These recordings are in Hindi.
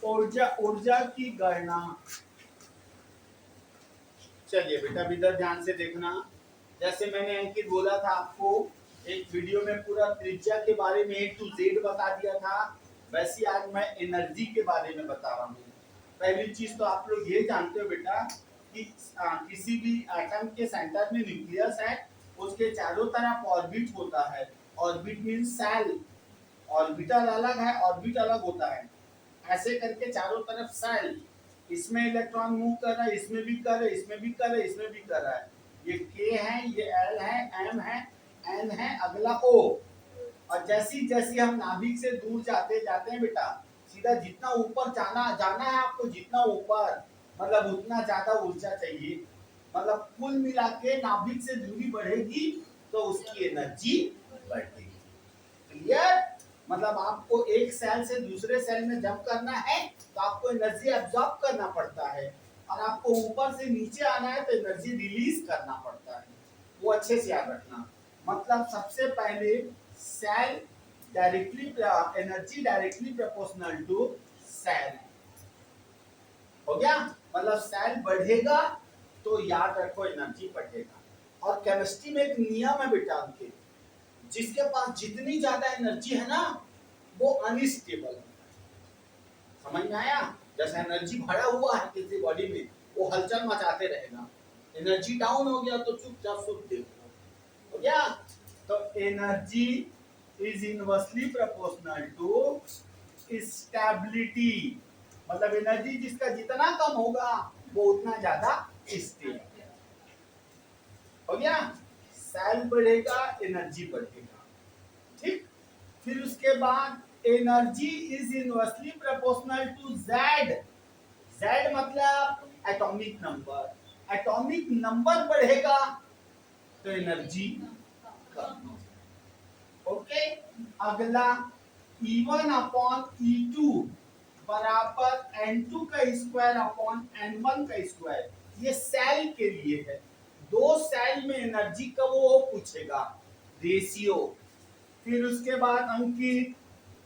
ऊर्जा ऊर्जा की गणना। चलिए बेटा इधर ध्यान से देखना। जैसे मैंने अंकित बोला था आपको एक वीडियो में पूरा त्रिज्या के बारे में A to Z बता दिया था, वैसे आज मैं एनर्जी के बारे में बता रहा हूँ। पहली चीज तो आप लोग ये जानते हो बेटा कि किसी भी एटम के सेंटर में न्यूक्लियस है, उसके चारों तरफ ऑर्बिट होता है। ऑर्बिट मींस सेल, ऑर्बिटल अलग है, ऑर्बिट अलग होता है। ऐसे करके चारों तरफ सेल, इसमें इलेक्ट्रॉन मूव कर रहा है, इसमें भी कर रहा है, इसमें भी कर रहा है, इसमें भी कर रहा है। ये के है, ये एल है, एम है, एन है, अगला ओ। और जैसी जैसी हम नाभिक से दूर जाते जाते हैं बेटा, सीधा जितना ऊपर जाना जाना है आपको, जितना ऊपर मतलब उतना ज्यादा ऊर्जा चाहिए। मतलब कुल मिला के नाभिक से दूरी बढ़ेगी तो उसकी एनर्जी बढ़ेगी। क्लियर? मतलब आपको एक सेल से दूसरे सेल में जंप करना है तो आपको एनर्जी एब्जॉर्ब करना पड़ता है, और आपको ऊपर से नीचे आना है तो एनर्जी रिलीज करना पड़ता है। वो अच्छे से याद रखना। मतलब सबसे पहले shell directly energy directly proportional to shell. हो गया? मतलब सेल बढ़ेगा तो याद रखो एनर्जी बढ़ेगा। और केमिस्ट्री में एक नियम है बेटा उनके, जिसके पास जितनी ज्यादा एनर्जी है ना वो अनस्टेबल है। समझ में आया? जैसे एनर्जी भरा हुआ है किसी बॉडी में, वो हलचल मचाते रहेगा। एनर्जी डाउन हो गया तो चुपचाप सुख देखो। हो गया? तो energy is inversely proportional to stability. मतलब एनर्जी जिसका जितना कम होगा वो उतना ज्यादा स्टेबल। हो गया? सेल बढ़ेगा, एनर्जी बढ़ेगा। ठीक? फिर उसके बाद energy is inversely proportional to Z. Z मतलब एटॉमिक नंबर। एटॉमिक नंबर बढ़ेगा तो एनर्जी कम। ओके? अगला E1 अपॉन E2 बराबर N2 का स्क्वायर अपॉन N1 का स्क्वायर। ये सेल के लिए है। दो सेल में एनर्जी का वो पूछेगा रेशियो। फिर उसके बाद अंकित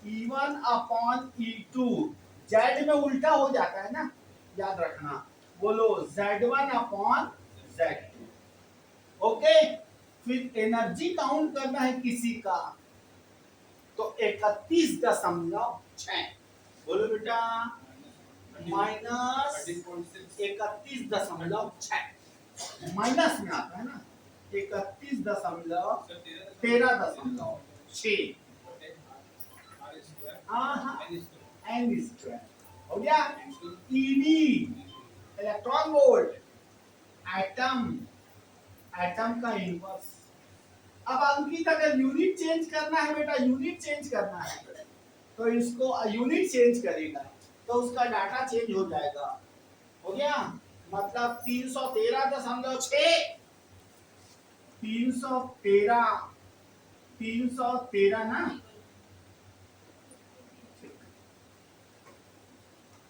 E1 अपॉन E2 जेड में उल्टा हो जाता है ना, याद रखना। बोलो Z1 अपॉन Z2। ओके? फिर एनर्जी काउंट करना है किसी का तो 31.6। बोलो बेटा माइनस 31.6 माइनस में आता है ना, 31.13.6। एन स्क्वायर हो गया। EV electron volt. Atom, atom का इनवर्स। अब अंकित अगर यूनिट चेंज करना है बेटा, यूनिट चेंज करना है तो इसको यूनिट चेंज करेगा तो उसका डाटा चेंज हो जाएगा। हो गया? मतलब 313.6, 313 ना,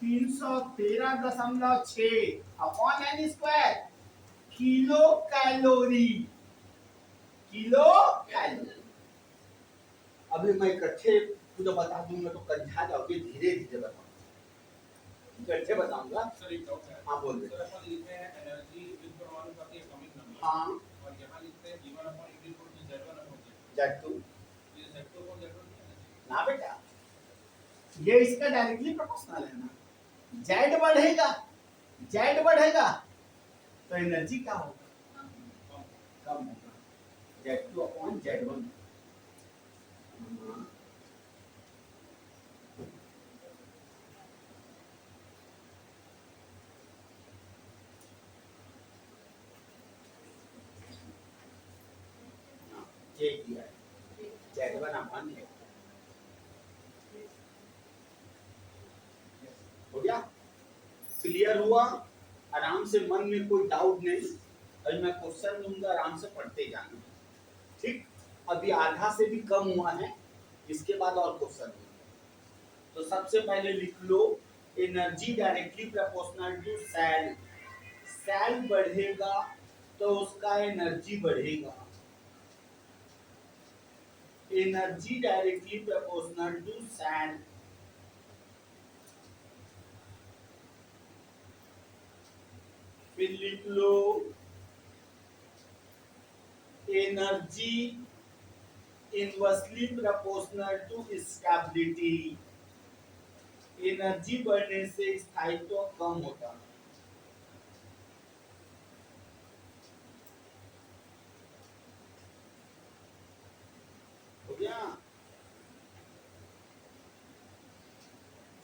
313.6 upon n square. Kilocalorie, kilocalorie. अभी मैं इकट्ठे तुझे बता दूंगा तो कंझा जाओगे, धीरे धीरे बताऊंगा, इकट्ठे बताऊंगा। हाँ बोल दे। हाँ और यहाँ लिखते हैं E1 अपॉन E2 तो Z1 अपॉन Z2। ये Z2 अपॉन Z1 ना बेटा, ये इसका डायरेक्टली प्रोपोर्शनल है ना। जेड बढ़ेगा, जेड बढ़ेगा तो एनर्जी क्या होगा? कम होगा। Z2 upon Z1। ये किया है Z1 अपॉन Z2। हो गया? क्लियर हुआ? आराम से, मन में कोई डाउट नहीं। अभी मैं क्वेश्चन दूंगा, आराम से पढ़ते जाना। ठीक? अभी आधा से भी कम हुआ है, इसके बाद और क्वेश्चन दूंगा। तो सबसे पहले लिख लो energy directly proportional to shell. Shell बढ़ेगा तो उसका एनर्जी बढ़ेगा। Energy directly proportional to shell. फिर लिख लो energy inversely proportional to stability. Energy बढ़ने से स्थायित्व कम होता है। हो गया।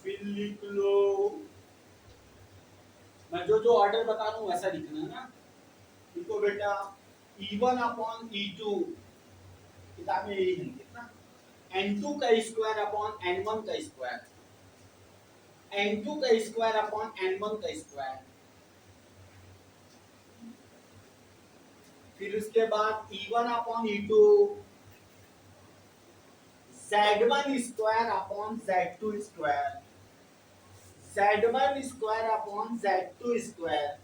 फिर लिख लो, मैं जो जो ऑर्डर बता रहा हूं वैसा लिखना है ना। लिखो बेटा E1 अपॉन E2, किताब में यही है ना, N2 का स्क्वायर अपॉन N1 का स्क्वायर, N2 का स्क्वायर अपॉन N1 का स्क्वायर। फिर उसके बाद E1 upon E2 Z1 square upon Z2 square, Z1 square upon Z2 square.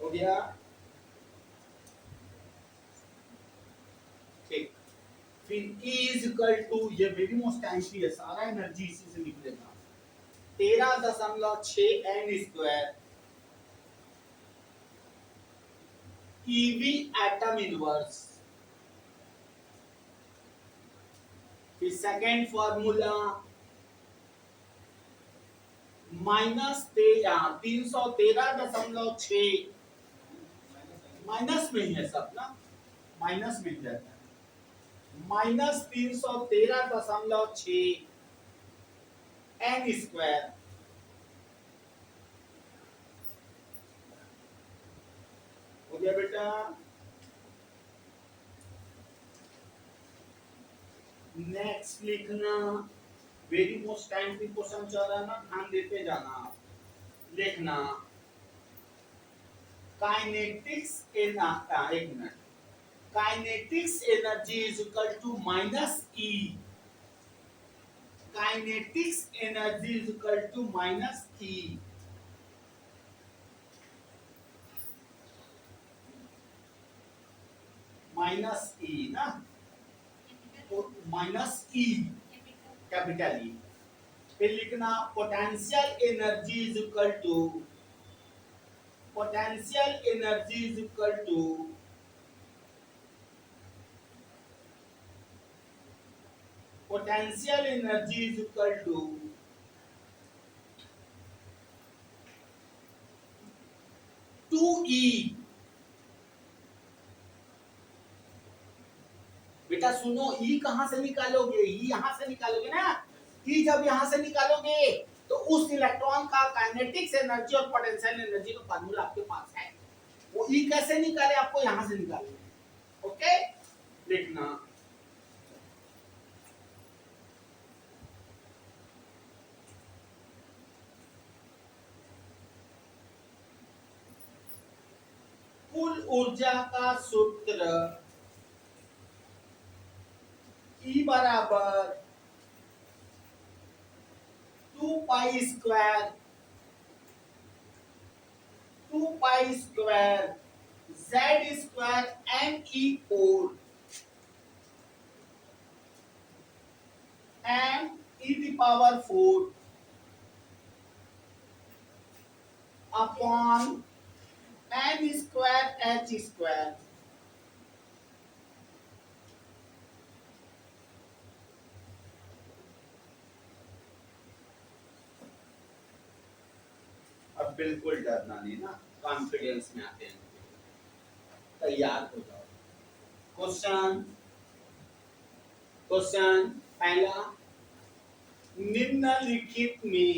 हो गया। ठीक। फिर E इज इक्वल टू, ये वेरी मोस्ट टाइमली है, सारा एनर्जी इसी से लिख लेना, 13.6 n square EV atom inverse. फिर सेकेंड फॉर्मूला -313.6, माइनस में ही है सब ना, माइनस में जाता है, -313.6 n स्क्वायर। हो गया बेटा। नेक्स्ट लिखना, वेरी मोस्ट टाइम की क्वेश्चन चल रहा है ना, ध्यान देते जाना। लिखना काइनेटिक्स इन, एक मिनट, kinetics energy is equal to minus E, kinetics energy is equal to minus E, minus E ना, तो माइनस ई कैपिटल ई। फिर लिखना potential energy is equal to, potential energy is equal to potential energy is equal to 2E। बेटा सुनो, E कहां से निकालोगे, E यहां से निकालोगे ना, E जब यहां से निकालोगे तो उस इलेक्ट्रॉन का काइनेटिक्स एनर्जी और पोटेंशियल एनर्जी का फार्मूला आपके पास है, वो E कैसे निकाले, आपको यहां से निकालना। ओके, लिखना कुल ऊर्जा का सूत्र E बराबर 2 pi square, 2 pi square Z square ME4 M e⁴ upon n square h square. अब बिल्कुल डरना नहीं ना, कॉन्फिडेंस में आते हैं, तैयार हो जाओ। क्वेश्चन, क्वेश्चन पहला, निम्नलिखित में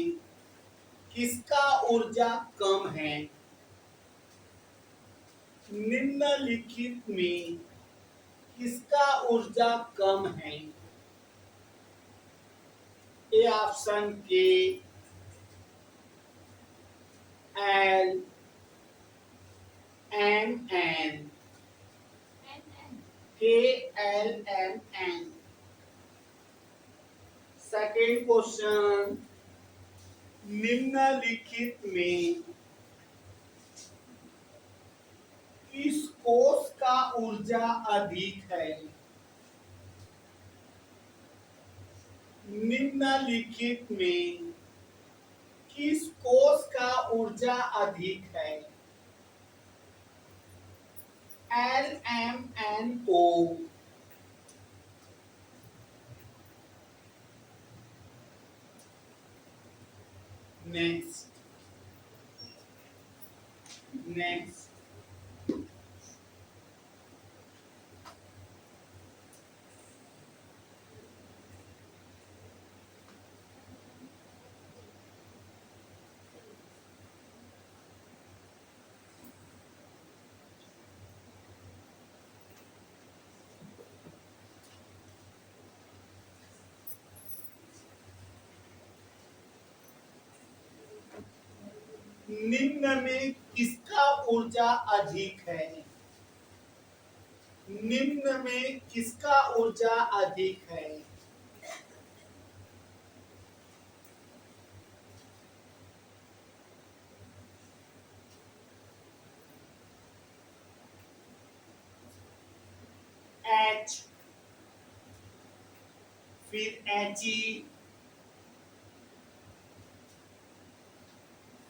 किसका ऊर्जा कम है, निम्नलिखित में किसका ऊर्जा कम है। ए ऑप्शन के L M N, K L M N। Second question, निम्नलिखित में किस कोष का ऊर्जा अधिक है, निम्नलिखित में किस कोष का ऊर्जा अधिक है? LMNO, नेक्स्ट नेक्स्ट निम्न में किसका ऊर्जा अधिक है? निम्न में किसका ऊर्जा अधिक है? H, फिर He,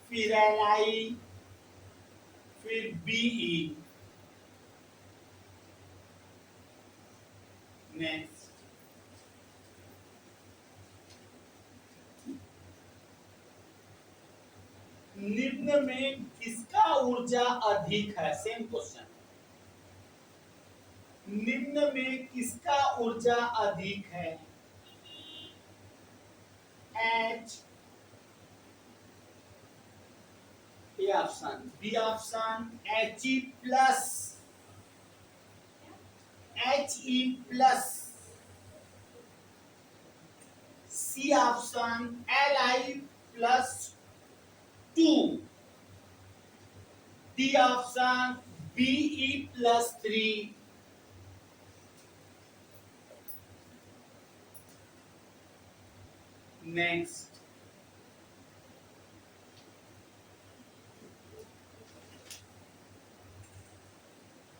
फिर Li, फिर Be, नेक्स्ट निम्न में किसका ऊर्जा अधिक है? Same question. निम्न में किसका ऊर्जा अधिक है? H, A option, B option He plus, He plus, C option Li plus 2, D option Be plus 3, next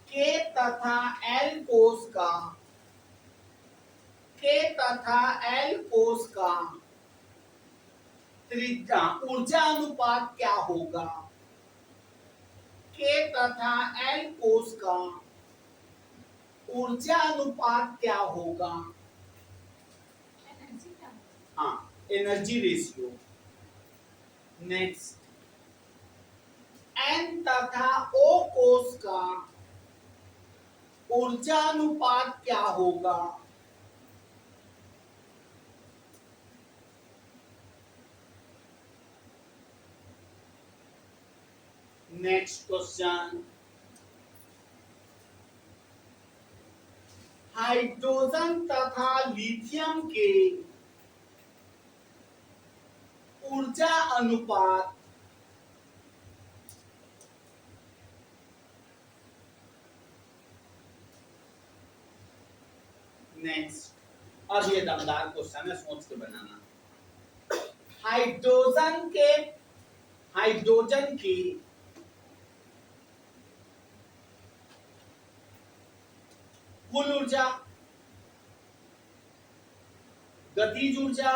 K तथा L कोष का, K तथा L कोष का त्रिज्या ऊर्जा अनुपात क्या होगा? K तथा L कोष का ऊर्जा अनुपात क्या होगा? हाँ, एनर्जी रेशियो। नेक्स्ट N तथा O कोष का ऊर्जा अनुपात क्या होगा? नेक्स्ट क्वेश्चन, हाइड्रोजन तथा लिथियम के ऊर्जा अनुपात नेक्स्ट, अब ये दमदार क्वेश्चन है, सोच के बनाना। हाइड्रोजन की कुल ऊर्जा, गतिज ऊर्जा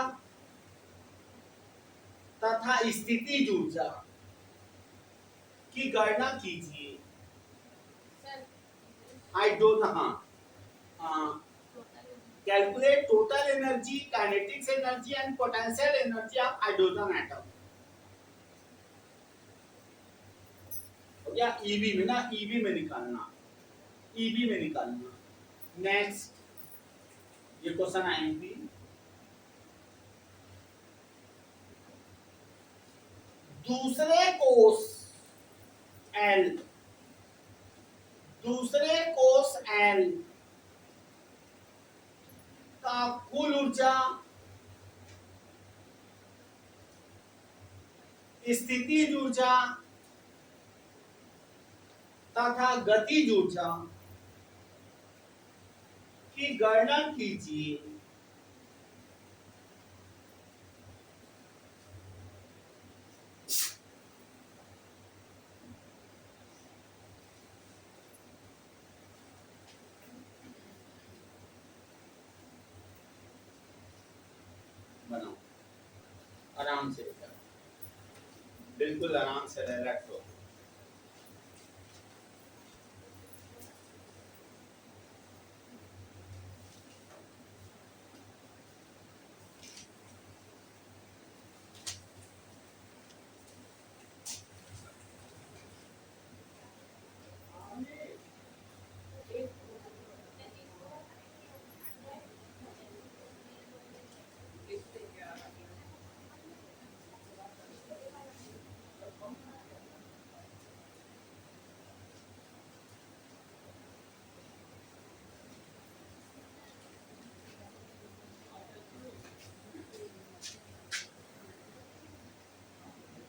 तथा स्थितिज ऊर्जा की गणना कीजिए। हाइड्रोजन, हाँ, calculate total energy, kinetics energy and potential energy of hydrogen atom. या ईवी में ना, ईवी में निकालना, ईवी में निकालना। नेक्स्ट, ये क्वेश्चन आएंगे, दूसरे कोष L, दूसरे कोष L का कुल ऊर्जा, स्थितिज ऊर्जा तथा गतिज ऊर्जा की गणना कीजिए। बनाओ, आराम से बेटा, बिल्कुल आराम से रिलैक्स हो।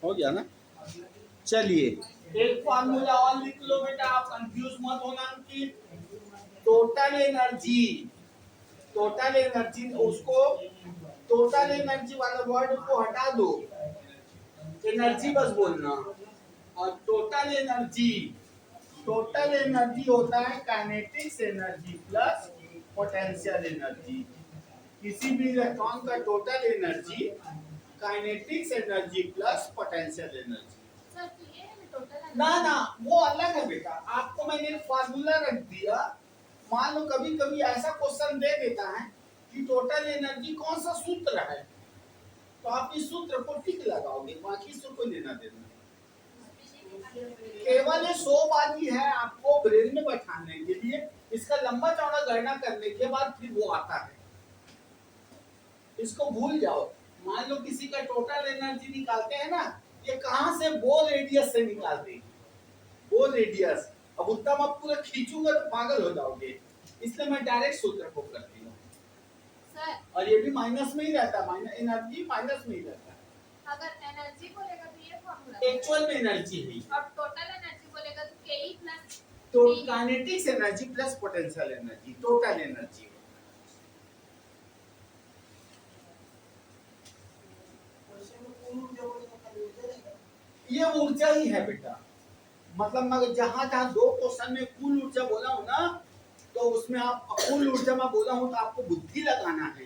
हो गया ना? चलिए, एक फार्मूला और लिख लो बेटा, आप कंफ्यूज मत होना कि टोटल एनर्जी उसको, टोटल एनर्जी वाला वर्ड को हटा दो, एनर्जी बस बोलना। और टोटल एनर्जी होता है kinetics energy plus potential energy. किसी भी इलेक्ट्रॉन का total energy kinetics energy plus potential energy. ना ना, वो अलग है बेटा, आपको मैंने फार्मूला रख दिया। मान लो कभी कभी ऐसा क्वेश्चन दे देता है कि टोटल एनर्जी कौन सा सूत्र है, तो आप इस सूत्र को टिक लगाओगे, बाकी सूत्र को लेना देना। केवल ये 100 बाजी है आपको ब्रेन में बैठाने के लिए, इसका लंबा चौड़ा गणना करने के बाद फिर वो आता है, इसको भूल जाओ। मान लो किसी का टोटल एनर्जी निकालते हैं ना, ये कहां से, बोल रेडियस से निकालते हैं, बोल रेडियस। अब उतना मैं पूरा खींचूंगा तो पागल हो जाओगे, इसलिए मैं डायरेक्ट सूत्र को करती हूँ। और ये भी माइनस में ही रहता है, माइनस एनर्जी माइनस में ही रहता है। अगर एनर्जी बोलेगा तो ये फॉर्मूला, एक्चुअल में एनर्जी है, और टोटल एनर्जी बोलेगा तो के प्लस, तो kinetics energy plus potential energy, total energy. ये ऊर्जा ही है बेटा, मतलब मैं जहां जहां दो क्वेश्चन में कुल ऊर्जा बोला हूं ना, तो उसमें आप कुल ऊर्जा में बोला हूं तो आपको बुद्धि लगाना है।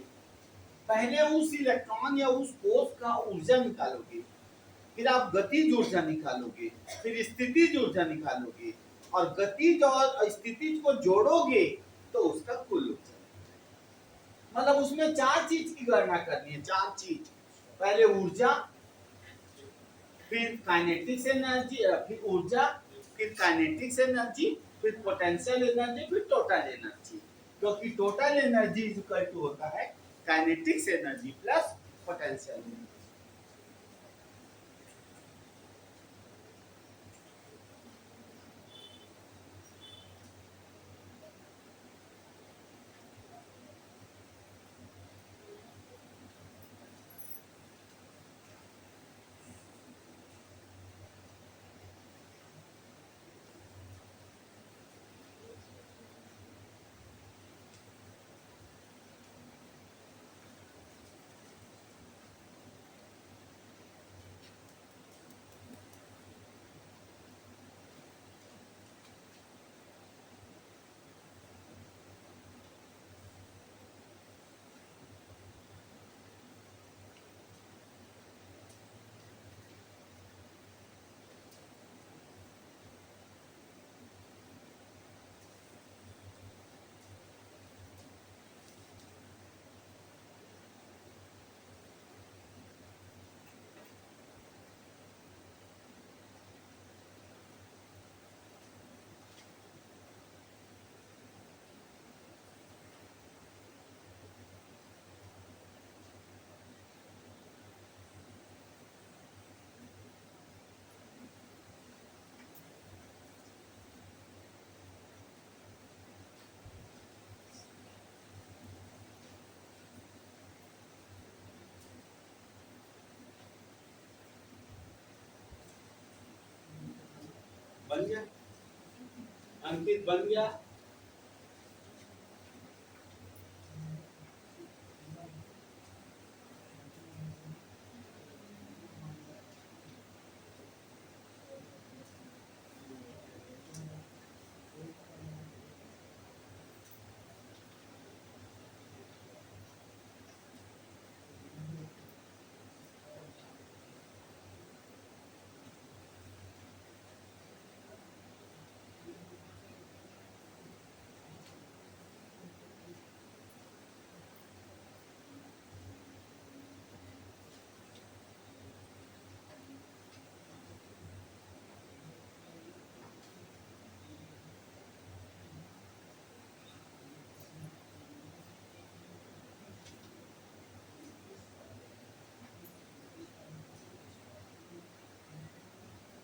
पहले उस इलेक्ट्रॉन या उस कोष का ऊर्जा निकालोगे, फिर आप गतिज ऊर्जा निकालोगे, फिर स्थितिज ऊर्जा निकालोगे, और गतिज और स्थितिज को जोड़ोगे तो उसका कुल ऊर्जा। मतलब उसमें 4 चीज की गणना करनी है, 4 चीज। पहले ऊर्जा, फिर काइनेटिक्स एनर्जी, फिर ऊर्जा, फिर काइनेटिक्स एनर्जी, फिर पोटेंशियल एनर्जी, फिर टोटल एनर्जी। क्योंकि टोटल एनर्जी इक्वल टू होता है kinetics energy plus potential energy. बन गया अंकित, बन गया।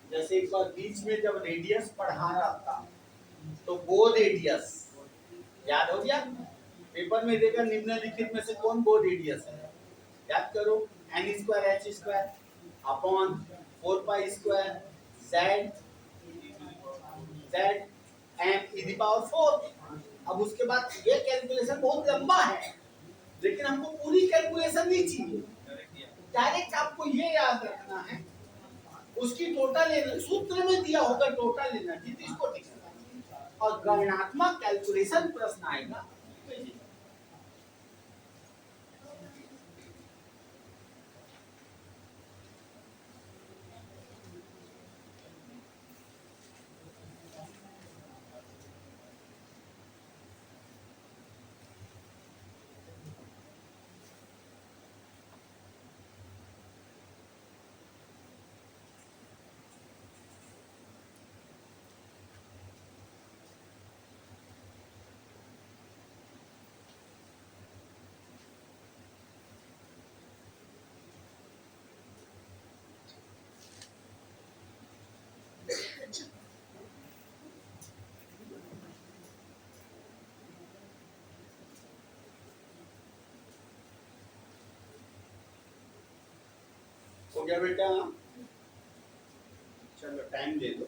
जैसे एक बार बीच में जब रेडियस पढ़ा रहा था तो वो रेडियस याद हो गया। पेपर में देखा निम्नलिखित में से कौन वो रेडियस है, याद करो। N square h square upon 4 pi square Z Z m e the power 4। अब उसके बाद ये कैलकुलेशन बहुत लंबा है, लेकिन हमको पूरी कैलकुलेशन नहीं चाहिए, डायरेक्ट आपको ये याद रखना है उसकी टोटल एनर्जी सूत्र में दिया होगा, टोटल एनर्जी तो इसको लिखना और गणनात्मक कैलकुलेशन प्रश्न आएगा। हो गया बेटा, चलो टाइम दे दो,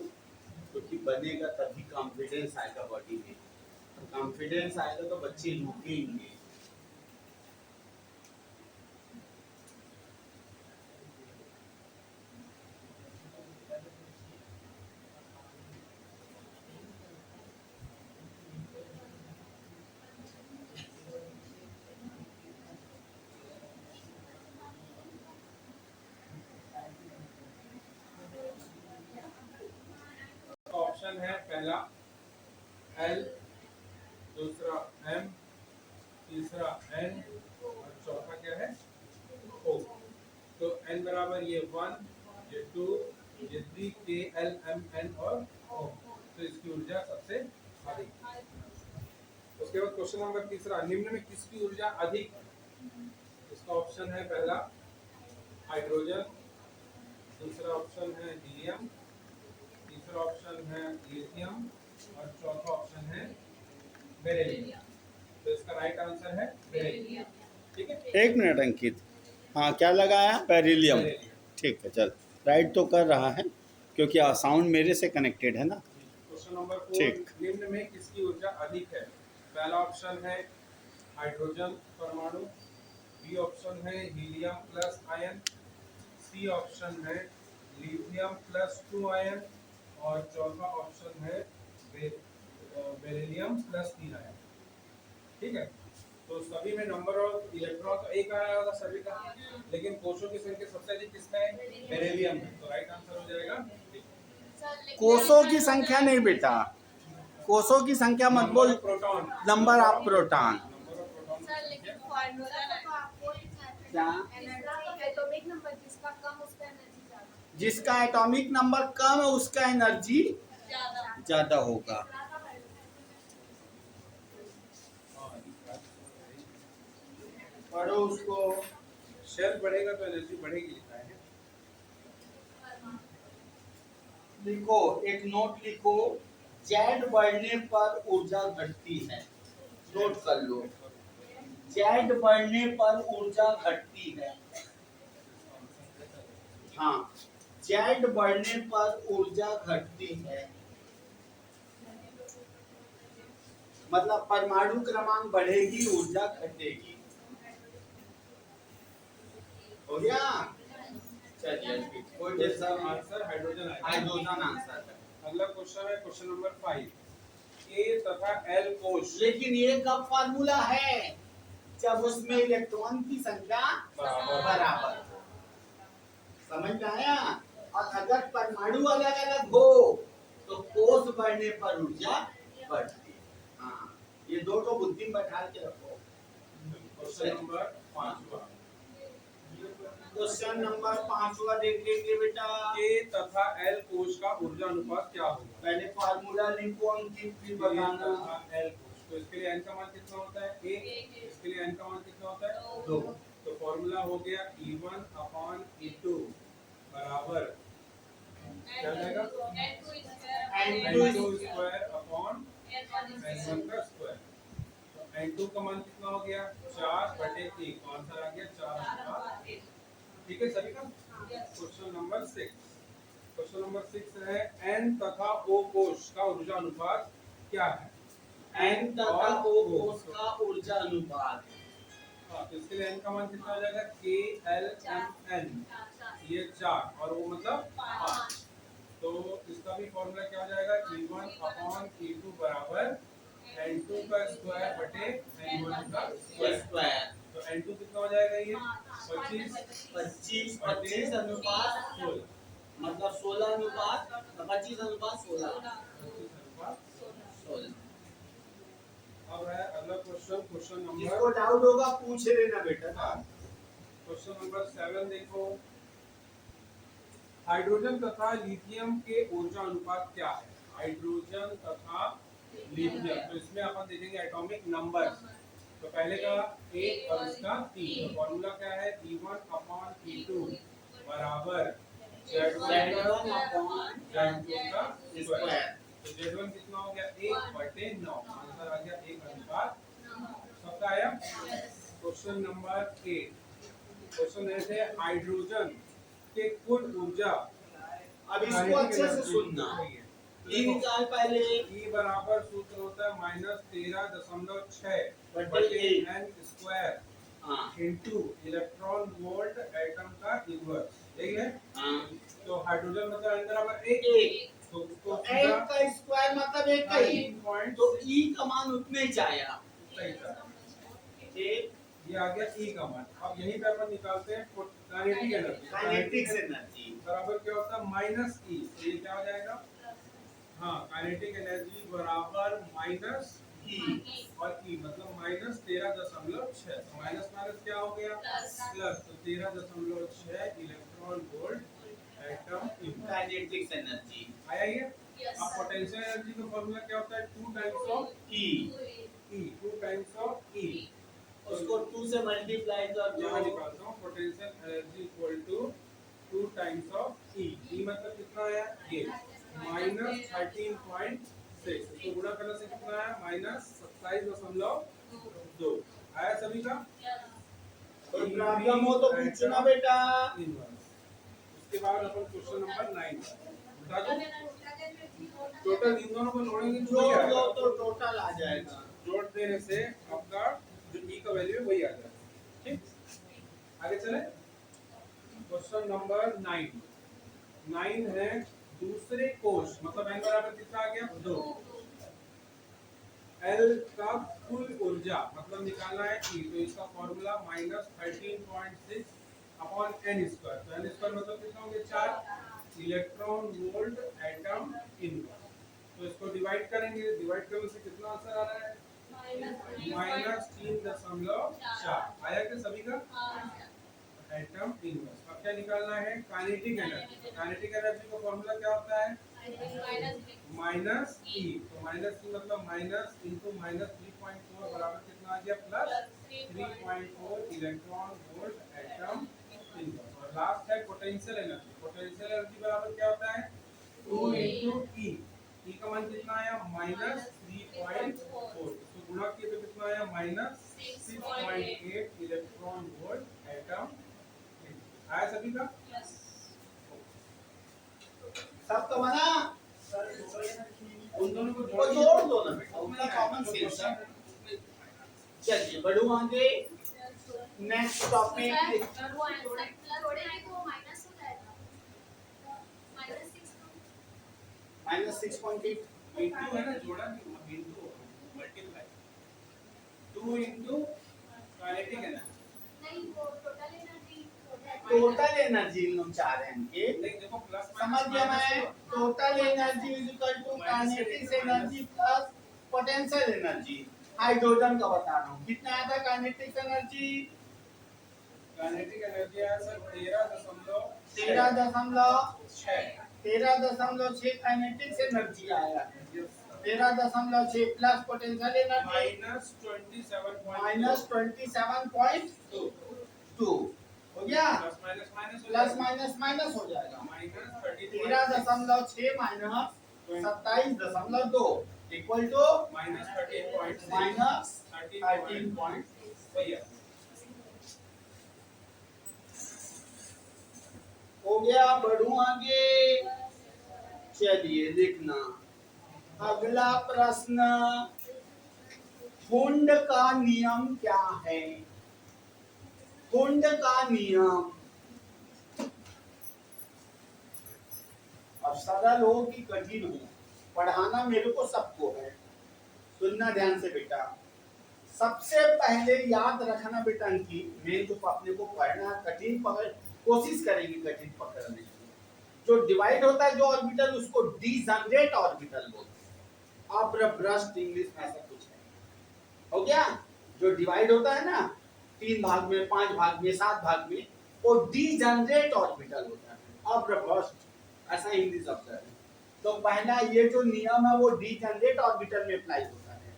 क्योंकि बनेगा तभी कॉन्फिडेंस आएगा बॉडी में, कॉन्फिडेंस आएगा तो बच्चे रुकेंगे। ऑप्शन है पहला एल, दूसरा एम, तीसरा एन और चौथा क्या है ओ। तो एन बराबर ये 1, ये 2, ये 3, के एल एम एन और ओ। तो इसकी ऊर्जा सबसे अधिक। उसके बाद क्वेश्चन नंबर तीसरा, निम्न में किसकी ऊर्जा अधिक है? इसका ऑप्शन है पहला हाइड्रोजन, दूसरा ऑप्शन है हीलियम, तीसरा ऑप्शन है लिथियम और चौथा ऑप्शन है बेरिलियम। तो इसका राइट आंसर है बेरिलियम। ठीक है, एक मिनट अंकित, हाँ क्या लगाया? बेरिलियम। ठीक है, चल राइट तो कर रहा है क्योंकि साउंड मेरे से कनेक्टेड है ना। क्वेश्चन नंबर 4, ठीक। निम्न में किसकी ऊर्जा अधिक है? पहला ऑप्शन है हाइड्रोजन परमाणु, बी ऑप्शन है helium plus ion, C option है लिथियम प्लस 2 आयन और चौथा ऑप्शन है बेरिलियम प्लस 3 आयन। ठीक है, तो सभी में नंबर ऑफ इलेक्ट्रॉन तो एक आया होगा सभी का, लेकिन कोषों की संख्या सबसे अधिक किसमें है? बेरिलियम में। तो राइट आंसर हो जाएगा कोषों की संख्या नहीं बेटा, कोषों की संख्या मत बोल, proton, number of proton. Number of proton sir लेकिन फॉर्मूला तो आपको ही क्या? एनर्जी एटॉमिक नंबर जिसका कम उसका एनर्जी ज्यादा। जिसका एटॉमिक नंबर कम है उसका एनर्जी ज्यादा होगा। पढ़ो उसको। शेल बढ़ेगा तो एनर्जी बढ़ेगी लिखा है। लिखो, एक नोट लिखो, जेड बढ़ने पर ऊर्जा घटती है, नोट कर लो, जेड बढ़ने पर ऊर्जा घटती है। हाँ, जेड बढ़ने पर ऊर्जा घटती है, मतलब परमाणु क्रमांक बढ़ेगी ऊर्जा घटेगी। हो गया? चलिए कोई टेंशन। आंसर हाइड्रोजन आएगा। हाइड्रोजन आंसर है। अगला क्वेश्चन है क्वेश्चन नंबर 5, ए तथा एल कोष। लेकिन ये कब फार्मूला है? जब उसमें इलेक्ट्रॉन की संख्या बराबर हो। समझ में आया? और अगर परमाणु अलग अलग हो तो कोष बढ़ने पर ऊर्जा बढ़ती है। हाँ, ये दो तो बुद्धि में बैठा के रखो। क्वेश्चन नंबर 5, क्वेश्चन नंबर 5 देख लीजिए बेटा। ए तथा एल कोष का ऊर्जा अनुपात क्या होगा? पहले फार्मूला लिखो, अंकित भी बताना। एल कोष, तो इसके लिए एन का मान कितना होता है? ए। इसके लिए एन का मान कितना होता है? 2। तो फॉर्मूला हो गया E1/E2 बराबर क्या हो जाएगा N2 n2 square upon n1 का स्क्वायर। तो n2 का मान कितना हो गया 4/1, तो आंसर आ गया 4/1। ठीक है सभी का। Question number 6। क्वेश्चन नंबर 6 है n तथा o कोश का ऊर्जा अनुपात क्या है। N तथा O कोश का ऊर्जा अनुपात। हाँ, तो इसके लिए n का मान कितना हो जाएगा KLMN, ये 4 और वो मतलब 5। तो इसका भी फॉर्मूला क्या हो जाएगा E1 अपॉन E2 बराबर n2 का स्क्वायर बटे n1 का स्क्वायर। तो n2 कितना हो जाएगा ये 25 25 अनुपात 16, मतलब 16 अनुपात 25 अनुपात 16। 25 अनुपात 16। अब है अगला क्वेश्चन। क्वेश्चन जिसको नंबर डाउट होगा पूछ लेना बेटा। क्वेश्चन नंबर 7 देखो। हाइड्रोजन तथा लिथियम के ऊर्जा अनुपात क्या है। हाइड्रोजन तथा लिथियम, तो इसमें अपन देखेंगे एटॉमिक नंबर। तो पहले का 1 और इसका 3। तो फॉर्मूला क्या है E1 अपॉन E2 बराबर Z1 Z1 का स्क्वायर। स्क्वायर। तो Z1 कितना हो गया 1/9, आंसर आ गया 1/9। सबका आया। Question number 8। क्वेश्चन ऐसे हाइड्रोजन के कुल ऊर्जा। अब इसको अच्छे से सुनना। ई निकाल पहले। E बराबर सूत्र होता है -13.6 बटे n स्क्वायर हाँ इनटू इलेक्ट्रॉन वोल्ट एटम का इनवर्स। यही है। हाँ। तो हाइड्रोजन मतलब n बराबर 1, एक तो उसको n का स्क्वायर मतलब एक का ही, 19.6 तो ई का मान उतने ही आया। सही था। ठीक। ये आ गया E का मान। अब यहीं पे अपन निकालते हैं काइनेटिक एनर्जी। काइनेटिक एनर्जी बराबर क्या होता है -E, तो ये क्या हो जाएगा। हाँ, काइनेटिक एनर्जी बराबर ई और E मतलब -13.6। तो माइनस माइनस क्या हो गया प्लस। तो 13.6 electron volt atom inverse. Kinetic energy आया ये। अब पोटेंशियल एनर्जी का फॉर्मूला क्या होता है 2 times of E. 2 times of E। उसको 2 से मल्टीप्लाई कर यहाँ दो। निकालता हूँ potential energy equal to 2 times of E। E मतलब कितना आया ये -13.6। इसको गुणा करने से कितना आया -27.2। आया सभी का। कोई प्रॉब्लम हो तो पूछना बेटा। इनवर्स। उसके बाद अपन क्वेश्चन नंबर 9 बता दो। टोटल इन दोनों को जोड़ेंगे तो वही जोड़ दो आएगा। तो टोटल आ जाएगा। जोड़ देने से आपका जो E का वैल्यू है वही आ जाएगा। ठीक, आगे चले। क्वेश्चन नंबर 9 है दूसरे कोश मतलब n बराबर कितना आ गया 2। L का कुल ऊर्जा मतलब निकालना है E, तो इसका फॉर्मूला -13.6 अपॉन n स्क्वायर। तो n स्क्वायर मतलब कितना हो गया 4 इलेक्ट्रॉन वोल्ट एटम इनवर्स। तो इसको डिवाइड करेंगे, डिवाइड करने से कितना आंसर आ रहा है -3.4। आया क्या सभी का। Atom inverse. अब क्या निकालना है काइनेटिक एनर्जी। काइनेटिक एनर्जी का फॉर्मूला क्या होता है -E। तो -E मतलब माइनस इनटू -3.4 बराबर कितना आ गया +3.4 इलेक्ट्रॉन वोल्ट एटम इनवर्स। और लास्ट है पोटेंशियल एनर्जी। पोटेंशियल एनर्जी बराबर क्या होता है 2 इनटू E। E का मान कितना आया -3.4। इसको गुणा किए तो कितना आया -6.8 इलेक्ट्रॉन वोल्ट एटम। आया सभी का। सब तो बना। उन दोनों को वो जोड़ दो ना बेटा, उनका कॉमन सेंस है। चलिए बढ़ो आगे। नेक्स्ट टॉपिक -6.8 इंटू है ना, जोड़ा नहीं into multiply 2 into kinetic energy. Total energy हम चाह रहे हैं कि नहीं देखो प्लस समझ गया मैं। Total energy is equal to kinetic energy plus potential energy. Hydrogen का बता रहा हूँ कितना आया था काइनेटिक एनर्जी। काइनेटिक एनर्जी आया सर 13.6। 13.6 काइनेटिक एनर्जी आया। 13.6 प्लस पोटेंशियल एनर्जी -27.2। -27.2। हो गया, plus minus minus plus minus minus हो जाएगा, minus 13.6 minus 27.2 equal to minus 13.6 minus 13. हो गया, बढ़ू आगे। चलिए देखना अगला प्रश्न, हुंड का नियम क्या है? हुंड का नियम, अब सरल हो कि कठिन हो, पढ़ाना मेरे को सबको है। सुनना ध्यान से बेटा, सबसे पहले याद रखना बेटा कि मैं जो अपने को पढ़ना कठिन पकड़, कोशिश करेंगे कठिन पकड़ने की। जो डिवाइड होता है जो ऑर्बिटल, उसको डीजनरेट ऑर्बिटल बोलते हैं। अब्रभ्रष्ट इंग्लिश में ऐसा कुछ है, हो गया। जो डिवाइड होता है ना 3 भाग में, 5 भाग में, 7 भाग में, वो डीजनरेट ऑर्बिटल होता है, अब्रभ्रष्ट, ऐसा हिंदी शब्द है। तो पहला ये जो नियम है वो डीजनरेट ऑर्बिटल में अप्लाई होता है।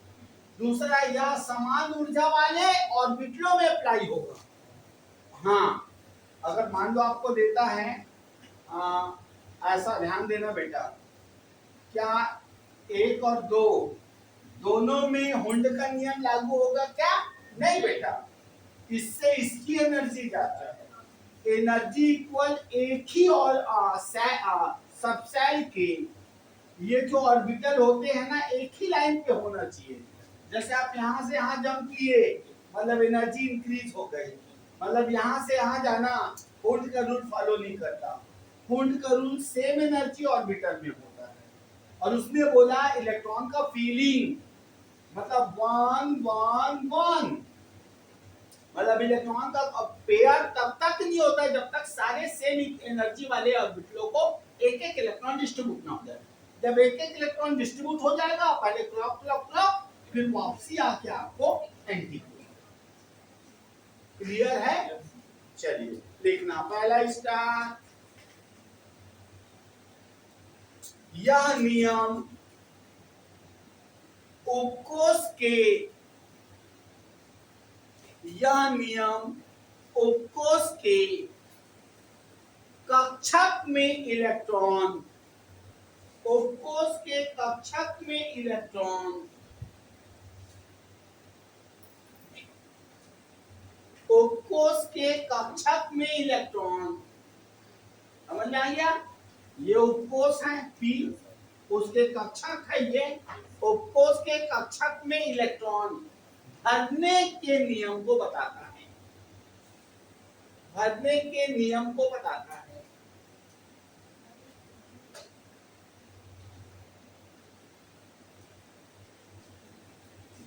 दूसरा, यह समान ऊर्जा वाले ऑर्बिटलों में अप्लाई होगा। हाँ, अगर मान लो आपको देता है ऐसा, ध्यान देना बेटा, क्या 1 और 2 दोनों में हुंड का नियम लागू होगा क्या? नहीं बेटा, इससे इसकी एनर्जी जाता है, एनर्जी इक्वल एक ही और सबसेल के, ये जो ऑर्बिटल होते हैं ना एक ही लाइन पे होना चाहिए। जैसे आप यहाँ से यहाँ जंप किए, मतलब एनर्जी इंक्रीज हो गई, मतलब यहाँ से यहाँ जाना हुंड का रूल फॉलो नहीं करता। हुंड का रूल सेम एनर्जी ऑर्बिटल में होता है। और उसने बोला इलेक्ट्रॉन का फीलिंग, मतलब 1 1 1, मतलब इलेक्ट्रॉन का पेयर तब तक नहीं होता जब तक सारे सेम एनर्जी वाले ऑर्बिटलों को एक एक इलेक्ट्रॉन डिस्ट्रीब्यूट ना हो जाए। जब एक एक इलेक्ट्रॉन डिस्ट्रीब्यूट हो जाएगा, पहले क्लॉक क्लॉक क्लॉक, फिर वापसी आके आपको एंटी। क्लियर है? चलिए देखना पहला स्टार, यह नियम उपकोष के, यह नियम उपकोष के कक्षक में इलेक्ट्रॉन, उपकोष के कक्षक में इलेक्ट्रॉन, उपकोष के कक्षक में इलेक्ट्रॉन, समझ में आ गया? ये उपकोष है P, उसके कक्षक है ये, उपकोष के कक्षक में इलेक्ट्रॉन भरने के नियम को बताता है, भरने के नियम को बताता है।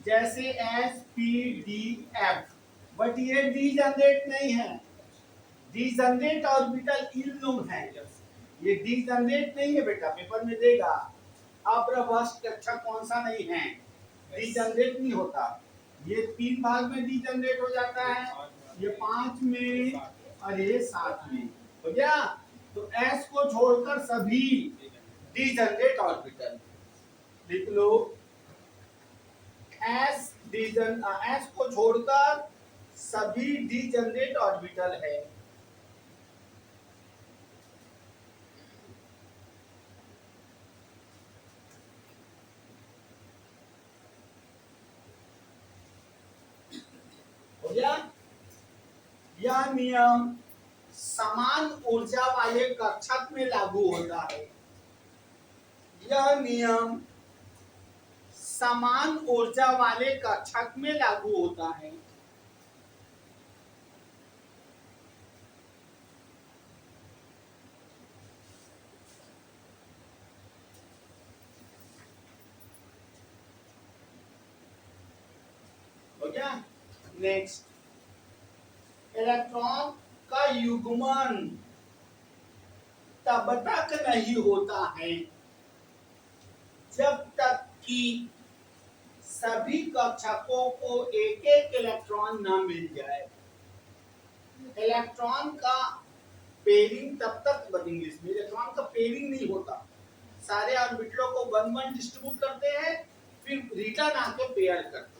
जैसे SPDF, बट ये डीजनरेट नहीं है, डीजनरेट ऑर्बिटल इन लोग है, ये डीजनरेट नहीं है बेटा, पेपर में देगा। अप्रभ्रष्ट कक्षक कौन सा नहीं है, डीजनरेट नहीं होता। ये 3 भाग में डीजनरेट हो जाता है, ये 5 में और ये 7 में, हो गया। तो S को छोड़कर सभी डीजनरेट ऑर्बिटल लिख लो, S को छोड़कर सभी डीजनरेट ऑर्बिटल है। हो गया? यह नियम समान ऊर्जा वाले कक्षक में लागू होता है, यह नियम समान ऊर्जा वाले कक्षक में लागू होता है। हो गया? नेक्स्ट, इलेक्ट्रॉन का युग्मन तब तक नहीं होता है जब तक कि सभी कक्षकों को एक एक इलेक्ट्रॉन न मिल जाए। इलेक्ट्रॉन का पेयरिंग तब तक, इंग्लिश में इलेक्ट्रॉन का पेयरिंग नहीं होता, सारे ऑर्बिटलों को 1 1 डिस्ट्रीब्यूट करते हैं, फिर रिटर्न आके पेयर करते हैं।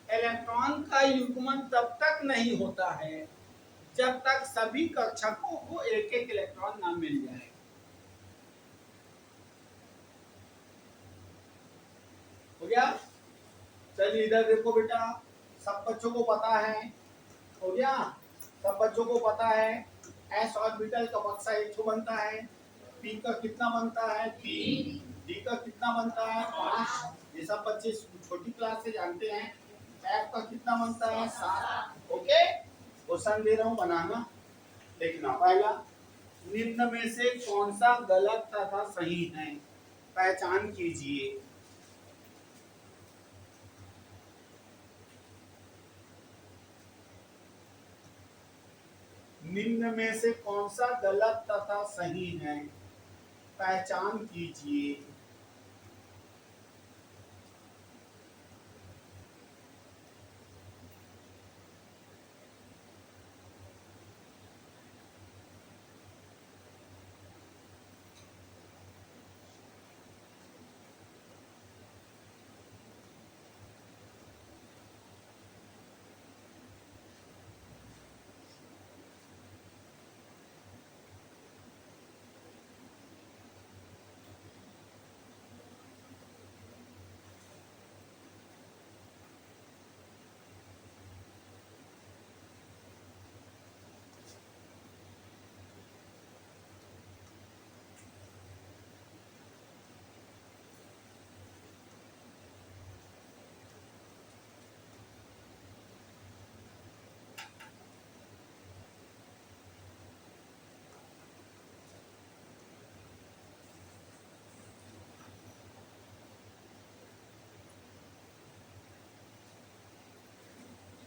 इलेक्ट्रॉन का युग्मन तब तक नहीं होता है जब तक सभी कक्षकों को एक एक इलेक्ट्रॉन ना मिल जाए। हो गया? चलिए इधर देखो बेटा, सब बच्चों को पता है, हो गया, सब बच्चों को पता है एस ऑर्बिटल का बक्सा एक तो बनता है, पी का कितना बनता है 3, डी का कितना बनता है 5, ये सब बच्चे छोटी क्लास से जानते हैं। एफ का कितना बनता है 7। ओके, क्वेश्चन दे रहा हूं, बनाना, देखना। पहला, निम्न में से कौन सा गलत तथा सही है, पहचान कीजिए। निम्न में से कौन सा गलत तथा सही है, पहचान कीजिए।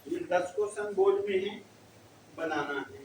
ये 10 क्वेश्चन बोर्ड में है, बनाना है।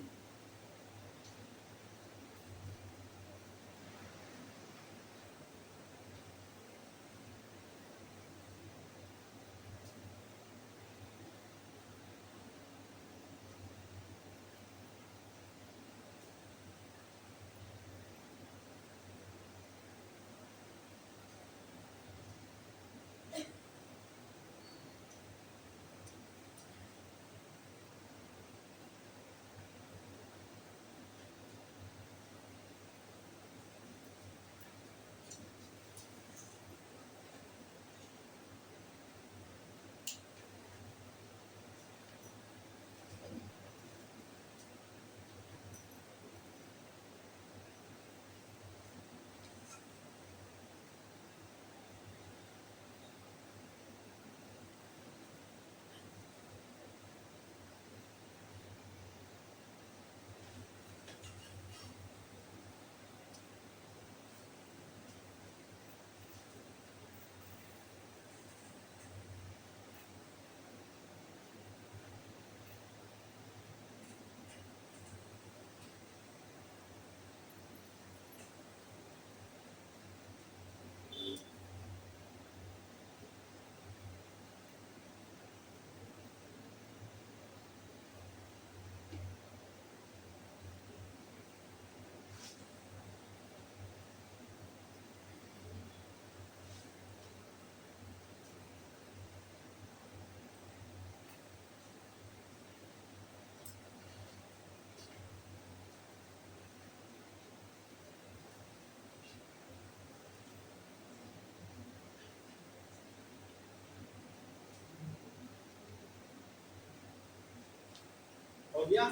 हो गया?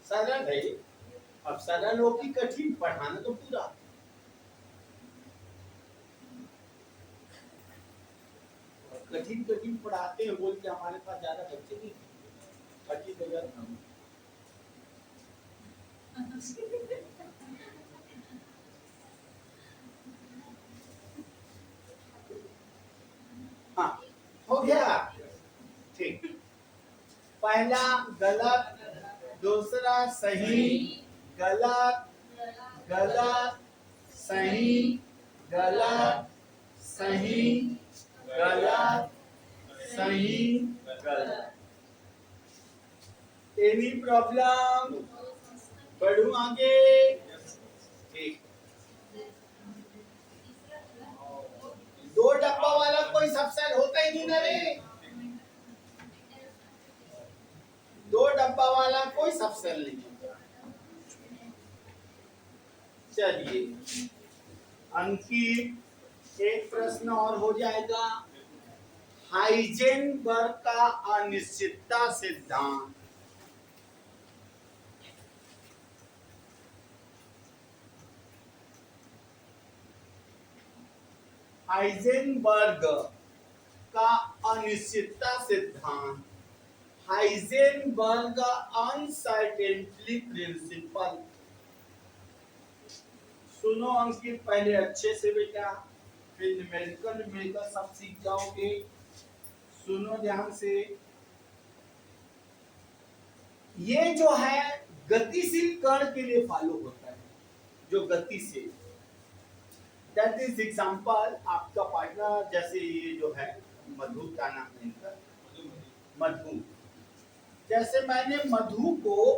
सरल है ये। अब सरल हो कि कठिन, पढ़ाना तो पूरा। कठिन कठिन पढ़ाते हैं बोल के हमारे पास ज्यादा बच्चे नहीं, कठिन हो जाता हम। हाँ, हो गया, ठीक। पहला गलत, दूसरा सही, गलत, गलत, सही, गलत, सही, गलत, सही, गलत। Any problem? बढ़ू आगे? ठीक। दो डब्बा वाला कोई सबसेट होता ही नहीं ना रे। दो डब्बा डब्बा वाला कोई सफसल नहीं है। चलिए अंकित, एक प्रश्न और हो जाएगा। हाइजेनबर्ग का अनिश्चितता सिद्धांत। हाइजेनबर्ग का अनिश्चितता सिद्धांत, हाइजेनबर्ग अनसर्टेनिटी प्रिंसिपल। सुनो अंकित पहले अच्छे से बेटा, फिर न्यूमेरिकल सब सीख जाओगे। सुनो ध्यान से। ये जो है गतिशील कण के लिए फॉलो होता है, जो गतिशील, दैट इज एग्जांपल। आपका पार्टनर जैसे ये जो है मधु, का नाम है इनका, मधु। जैसे मैंने मधु को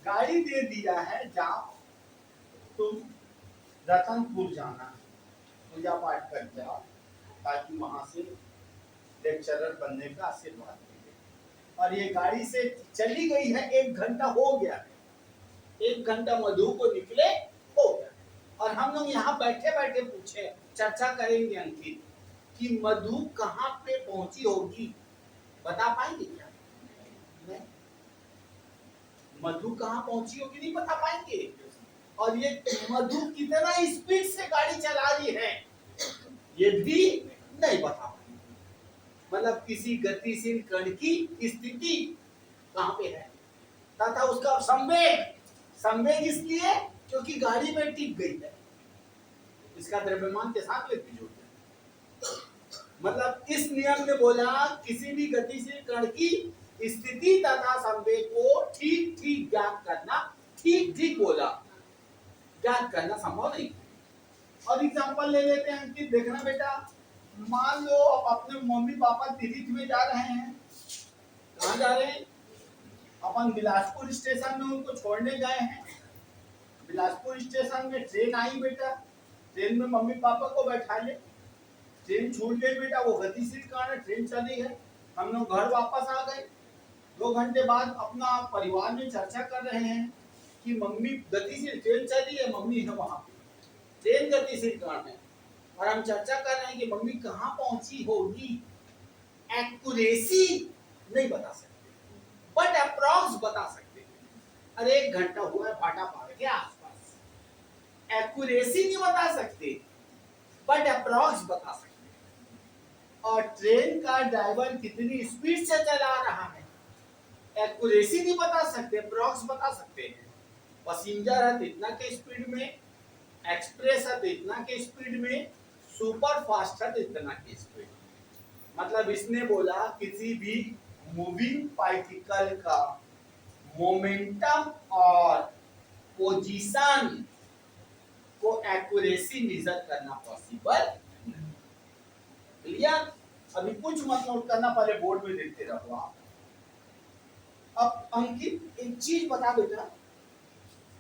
गाड़ी दे दिया है, जाओ तुम रतनपुर जाना, पूजा पाठ कर जाओ, ताकि वहां से लेक्चरर बनने का आशीर्वाद मिले। और ये गाड़ी से चली गई है, 1 घंटा हो गया है, 1 घंटा मधु को निकले हो गया। और हम लोग यहाँ बैठे बैठे पूछे, चर्चा करेंगे अंकित कि मधु कहाँ पे पहुंची होगी, बता पाएंगे क्या? नहीं, मधु कहाँ पहुंची होगी नहीं बता पाएंगे। और ये मधु कितना स्पीड से गाड़ी चला रही है, ये भी नहीं बता पाएंगे। मतलब किसी गतिशील कण की स्थिति कहाँ पे है, तथा उसका संवेग, संवेग इसलिए क्योंकि गाड़ी में टिक गई है, इसका द्रव्यमान के साथ लेके जोड़ है। मतलब इस नियम ने बोला किसी भी गतिशील कण की स्थिति तथा संवेग को ठीक ठीक ज्ञात करना, ठीक ठीक बोला, ज्ञात करना संभव नहीं। और एग्जांपल ले लेते हैं कि देखना बेटा, मान लो आप अपने मम्मी पापा तीर्थ में जा रहे हैं। कहाँ जा रहे हैं? अपन बिलासपुर स्टेशन में उनको छोड़ने गए हैं। बिलासपुर स्टेशन में ट्रेन आई बेटा, ट्रेन में मम्मी पापा को बैठा ले, ट्रेन छूट गई बेटा, वो गतिशील कण है, ट्रेन चली है, हम लोग घर वापस आ गए। 2 घंटे बाद अपना परिवार में चर्चा कर रहे हैं कि मम्मी गतिशील, ट्रेन चली है, मम्मी है वहां पे, ट्रेन गतिशील कण है, और हम चर्चा कर रहे हैं कि मम्मी कहाँ पहुंची होगी। एक्यूरेसी नहीं बता सकते, बट अप्रॉक्स बता सकते हैं। अरे 1 घंटा हुआ है भाटा पार के आसपास, एक्यूरेसी नहीं बता सकते, बट अप्रॉक्स बता सकते। और ट्रेन का ड्राइवर कितनी स्पीड से चला रहा है, एक्यूरेसी नहीं बता सकते, अप्रॉक्स बता सकते हैं। पैसेंजर है तो इतना के स्पीड में, एक्सप्रेस है तो इतना के स्पीड में, सुपर फास्ट है तो इतना के स्पीड। मतलब इसने बोला किसी भी मूविंग पार्टिकल का मोमेंटम और पोजीशन को एक्यूरेसी मेजर करना पॉसिबल नहीं। क्लियर? अभी कुछ मत नोट करना, पहले बोर्ड में देखते रहो आप। अब अंकित एक चीज बता बेटा,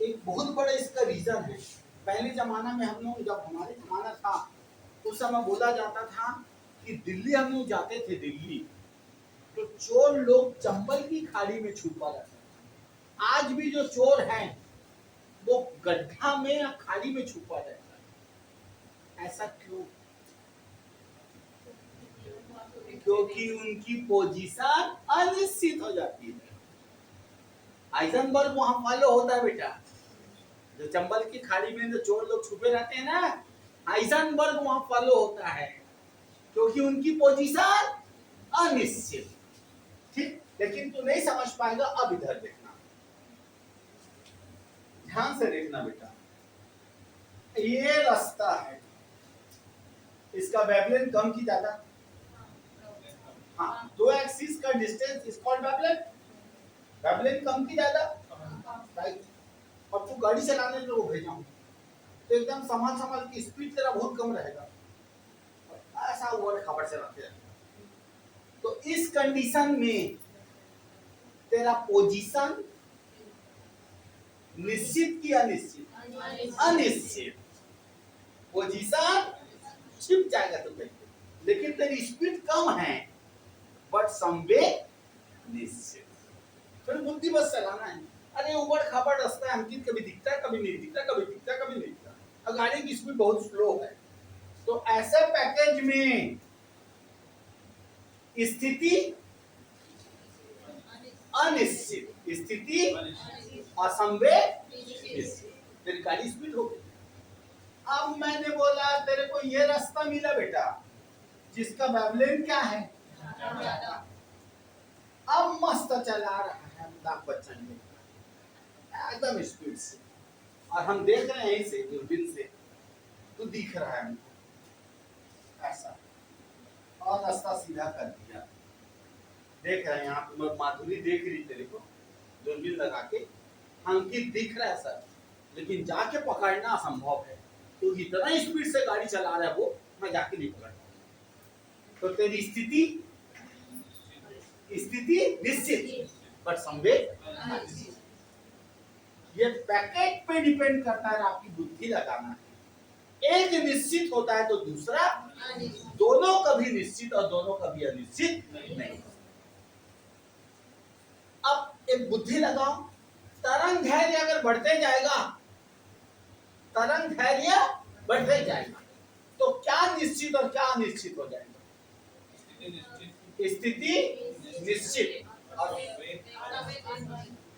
एक बहुत बड़ा इसका रीजन है। पहले जमाना में हम लोग, जब हमारे जमाना था उस समय बोला जाता था कि दिल्ली हम लोग जाते थे, दिल्ली तो चोर लोग चंबल की खाड़ी में छुपा रहते थे। आज भी जो चोर हैं वो गड्ढा में या खाड़ी में छुपा रहता है। ऐसा क्यों? क्योंकि उनकी पोजीशन अनिश्चित हो जाती है। हाइजेनबर्ग वहां फॉलो होता है बेटा, जो चंबल की खाड़ी में जो चोर लोग छुपे रहते हैं ना, हाइजेनबर्ग वहां फॉलो होता है, क्योंकि उनकी पोजीशन अनिश्चित। ठीक, लेकिन तू नहीं समझ पाएगा। अब इधर देखना, ध्यान से देखना बेटा, ये रास्ता है, इसका वेवलेंथ कम की ज्यादा, हाँ, 2 एक्सिस का distance is called wavelength, wavelength कम की ज्यादा, राइट। और तू गाड़ी चलाने के लिए भेजा हूं तो एकदम संभाल संभाल की, स्पीड तेरा बहुत कम रहेगा, ऐसा वर्ड खबर से रखते हैं। तो इस कंडीशन में तेरा पोजीशन निश्चित की अनिश्चित, अनिश्चित, पोजीशन छिप जाएगा तो कहीं, लेकिन तेरी स्पीड कम है बट संवेग निश्चित। फिर बुद्धि बस चलाना है। अरे ऊबड़ खाबड़ रास्ता है, अंकित कभी दिखता है कभी नहीं दिखता, कभी दिखता है कभी नहीं दिखता, और गाड़ी की स्पीड बहुत स्लो है। तो ऐसे पैकेज में स्थिति अनिश्चित, स्थिति असंवेग निश्चित, तेरी गाड़ी स्पीड हो गई। अब मैंने बोला तेरे को ये रास्ता मिला बेटा जिसका वेवलेंथ क्या है, अब मस्त चला रहा है अमिताभ बच्चन ने एकदम स्पीड से, और हम देख रहे हैं यहीं से दूरबीन से, तो दिख रहा है हमको ऐसा, और रास्ता सीधा कर दिया। देख रहे हैं यहाँ पे माधुरी देख रही तेरे को दूरबीन लगा के, अंकित दिख रहा है सर, लेकिन जाके पकड़ना असंभव है, तो इतना स्पीड से गाड़ी चला रहा है वो, मैं जाके नहीं पकड़ पाऊंगा। तो तेरी स्थिति निश्चित बट संवेग अनिश्चित। ये पैकेट पे डिपेंड करता है, आपकी बुद्धि लगाना है। एक निश्चित होता है तो दूसरा, दोनों कभी निश्चित और दोनों कभी अनिश्चित नहीं। अब एक बुद्धि लगाओ, तरंग धैर्य अगर बढ़ते जाएगा, तरंग धैर्य बढ़ते जाएगा, तो क्या निश्चित और क्या अनिश्चित हो जाएगा? स्थिति निश्चित और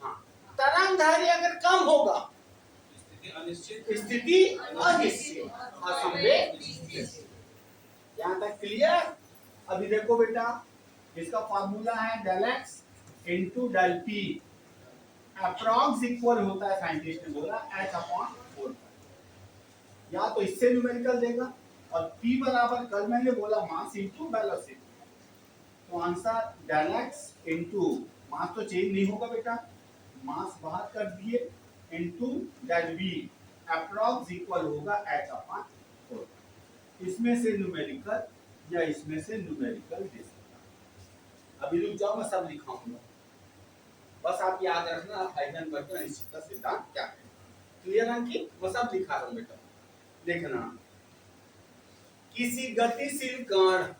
हाँ, तरंग धैर्य अगर कम होगा, स्थिति अनिश्चित और संवेग निश्चित। यहाँ तक क्लियर? अभी देखो बेटा, इसका फॉर्मूला है del x into del p, approx equal होता है, साइंटिस्ट ने बोला एच अपॉन 4। या तो इससे न्यूमेरिकल देगा, और पी बराबर कल मैंने बोला मास इंटू वेलोसिटी, तो answer del x into mass तो चेंज नहीं होगा बेटा, मास बाहर कर दिए, into del v approx equal होगा एच अपॉन 4। इसमें से न्यूमेरिकल या इसमें से न्यूमेरिकल दे सकता। अभी रुक जाओ, मैं सब लिखाऊंगा, बस आप याद रखना हाइजेनबर्ग का अनिश्चित का सिद्धांत क्या है। क्लियर है कि मैं सब लिखा रहा हूं बेटा, देखना। किसी गतिशील कण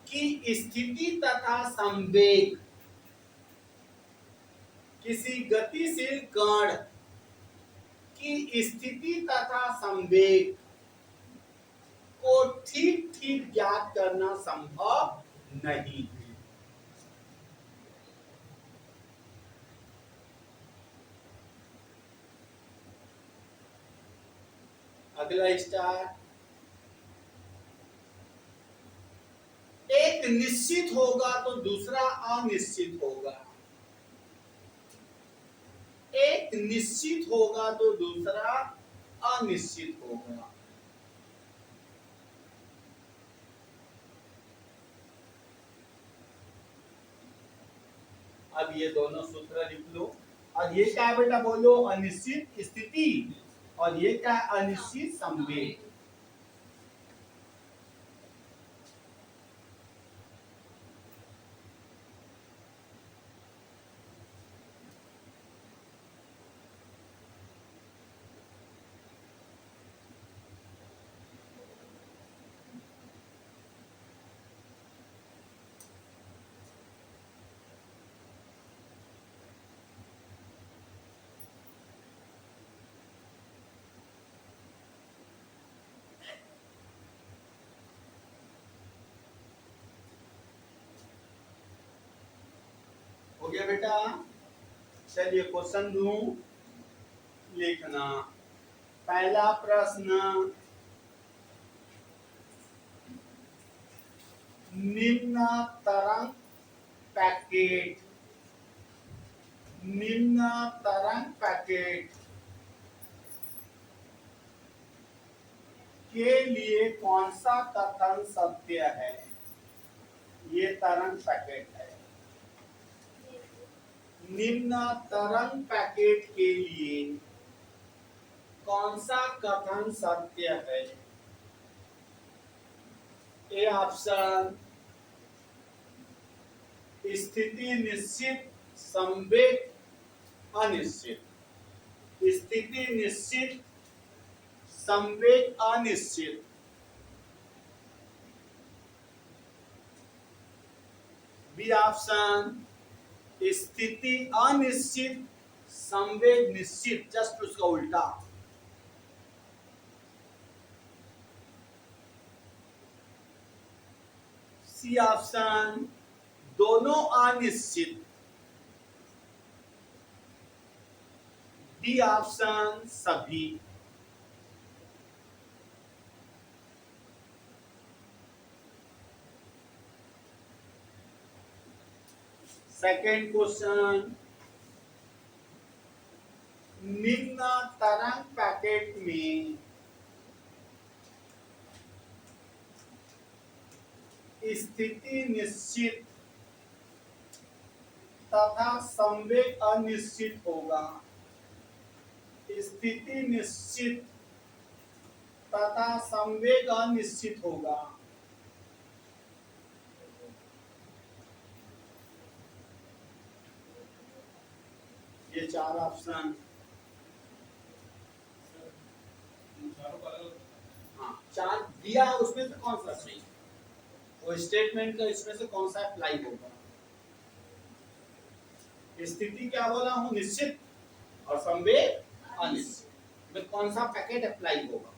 की स्थिति तथा संवेग, किसी गतिशील कण की स्थिति तथा संवेग को ठीक ठीक ज्ञात करना संभव नहीं है। अगला स्टार, एक निश्चित होगा तो दूसरा अनिश्चित होगा, एक निश्चित होगा तो दूसरा अनिश्चित होगा। अब ये दोनों सूत्र लिख लो, और ये क्या है बेटा बोलो? अनिश्चित स्थिति, और ये क्या है? अनिश्चित संवेग। हो गया बेटा? चलिए क्वेश्चन दू, लिखना। पहला प्रश्न, निम्न तरंग पैकेट, निम्न तरंग पैकेट के लिए कौन सा कथन सत्य है? ये तरंग पैकेट है। निम्न तरंग पैकेट के लिए कौन सा कथन सत्य है? ए ऑप्शन, स्थिति निश्चित संवेग अनिश्चित, स्थिति निश्चित संवेग अनिश्चित। बी ऑप्शन स्थिति अनिश्चित, संवेग निश्चित, जस्ट उसका उल्टा। सी ऑप्शन दोनों अनिश्चित। डी ऑप्शन सभी। सेकेंड क्वेश्चन, निम्न तरंग पैकेट में स्थिति निश्चित तथा संवेग अनिश्चित होगा। स्थिति निश्चित तथा संवेग अनिश्चित होगा। ये चार ऑप्शन। हाँ, चार दिया है, उसमें से कौन सा सही, वो स्टेटमेंट का इसमें से कौन सा अप्लाई होगा। स्थिति क्या बोला हूँ, निश्चित, और संवेग अनिश्चित में कौन सा पैकेट अप्लाई होगा।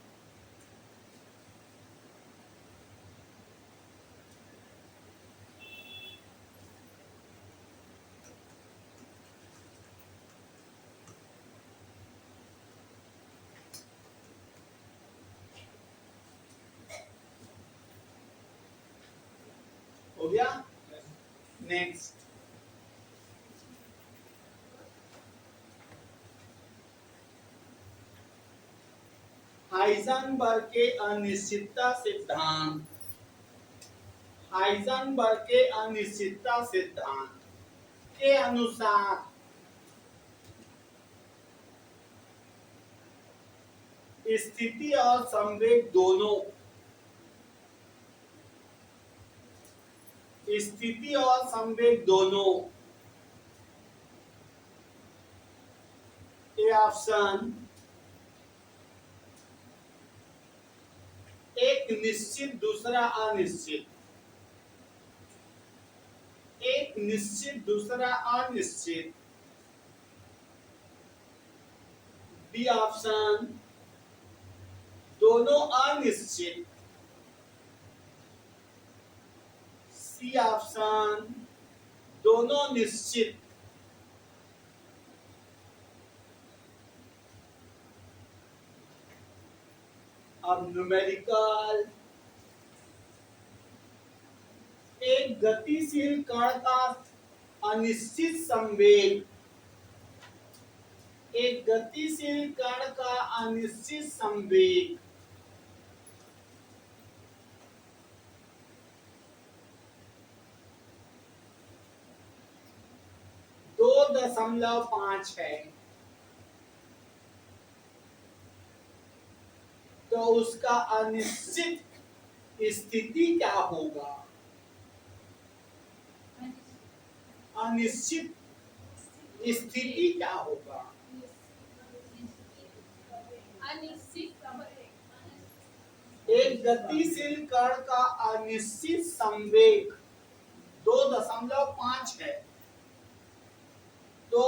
हो गया। नेक्स्ट, हाइजेनबर्ग के अनिश्चितता सिद्धांत, हाइजेनबर्ग के अनिश्चितता सिद्धांत के अनुसार स्थिति और संवेग दोनों, स्थिति और संवेग दोनों, ए ऑप्शन एक निश्चित दूसरा अनिश्चित, एक निश्चित दूसरा अनिश्चित। बी ऑप्शन दोनों अनिश्चित। सी ऑप्शन दोनों निश्चित। अब न्यूमेरिकल, एक गतिशील कण का अनिश्चित संवेग, एक गतिशील कण का अनिश्चित संवेग 2.5 है, तो उसका अनिश्चित स्थिति क्या होगा। अनिश्चित स्थिति क्या होगा। एक गतिशील कण का अनिश्चित संवेग 2.5 है, तो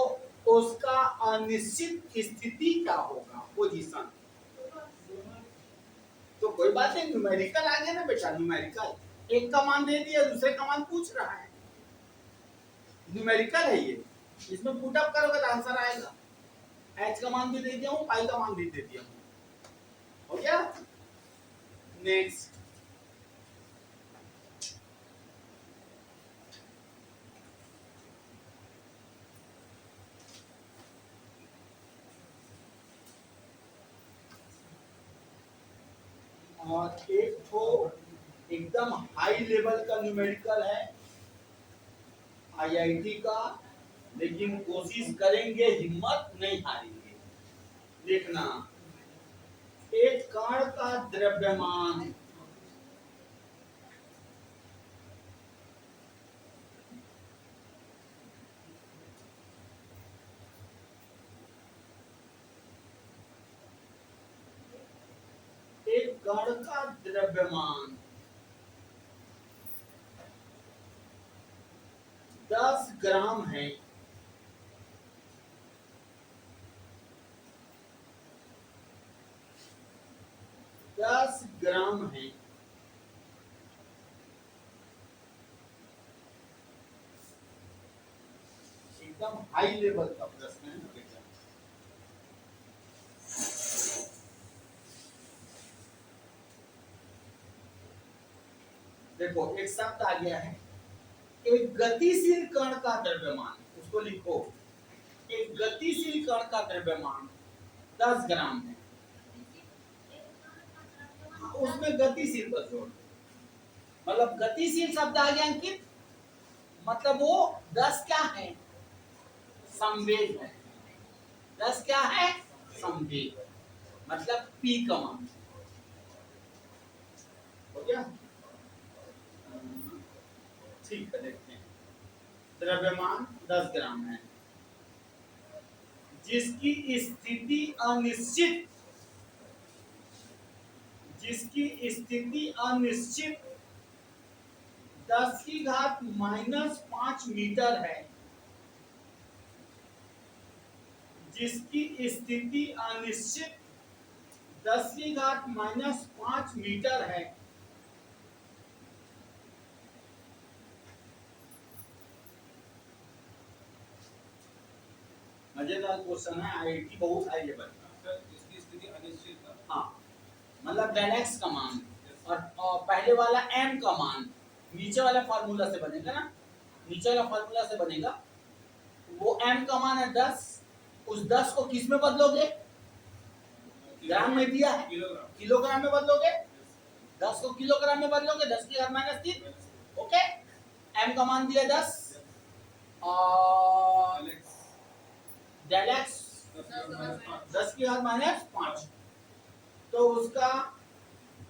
उसका अनिश्चित स्थिति क्या होगा, पोजीशन। तो कोई बात नहीं, न्यूमेरिकल आ गया ना बेटा, न्यूमेरिकल एक का मान दे दिया, दूसरे का मान पूछ रहा है, न्यूमेरिकल है ये, इसमें पुट अप करोगे तो आंसर आएगा। एच का मान भी दे दिया हूँ, पाई का मान भी दे दिया हूँ, हो गया। नेक्स्ट, और एक तो एकदम हाई लेवल का न्यूमेरिकल है आईआईटी का, लेकिन कोशिश करेंगे, हिम्मत नहीं हारेंगे। देखना, एक कण का द्रव्यमान कण का द्रव्यमान 10 ग्राम है, दस ग्राम है, एकदम हाई लेवल का प्रश्न है ना बेटा। देखो एक शब्द आ गया है, एक गतिशील कण का द्रव्यमान, उसको लिखो, एक गतिशील कण का द्रव्यमान 10 ग्राम है। हाँ, उसमें गतिशील पर जोड़, मतलब गतिशील शब्द आ गया अंकित, मतलब वो 10 क्या है, संवेग है। 10 क्या है, संवेग, मतलब P का मान हो गया। ठीक है, देखते हैं। द्रव्यमान 10 ग्राम है, जिसकी स्थिति अनिश्चित, जिसकी स्थिति अनिश्चित 10 की घात -5 मीटर है, जिसकी स्थिति अनिश्चित 10 की घात -5 मीटर है, मजेदार क्वेश्चन है, आईआईटी बहुत हाई लेवल का। सर इसकी स्थिति अनिश्चित है। हाँ, मतलब डेल एक्स का मान और पहले वाला m का मान नीचे वाला फार्मूला से बनेगा ना, नीचे वाला फार्मूला से बनेगा। वो m का मान है 10, उस 10 को किस में बदलोगे, ग्राम में दिया है, किलोग्राम, किलोग्राम में बदलोगे, 10 को किलोग्राम में बदलोगे, 10 की घात -3। ओके, m का मान दिया 10 और डेल एक्स 10 की घात -5, तो उसका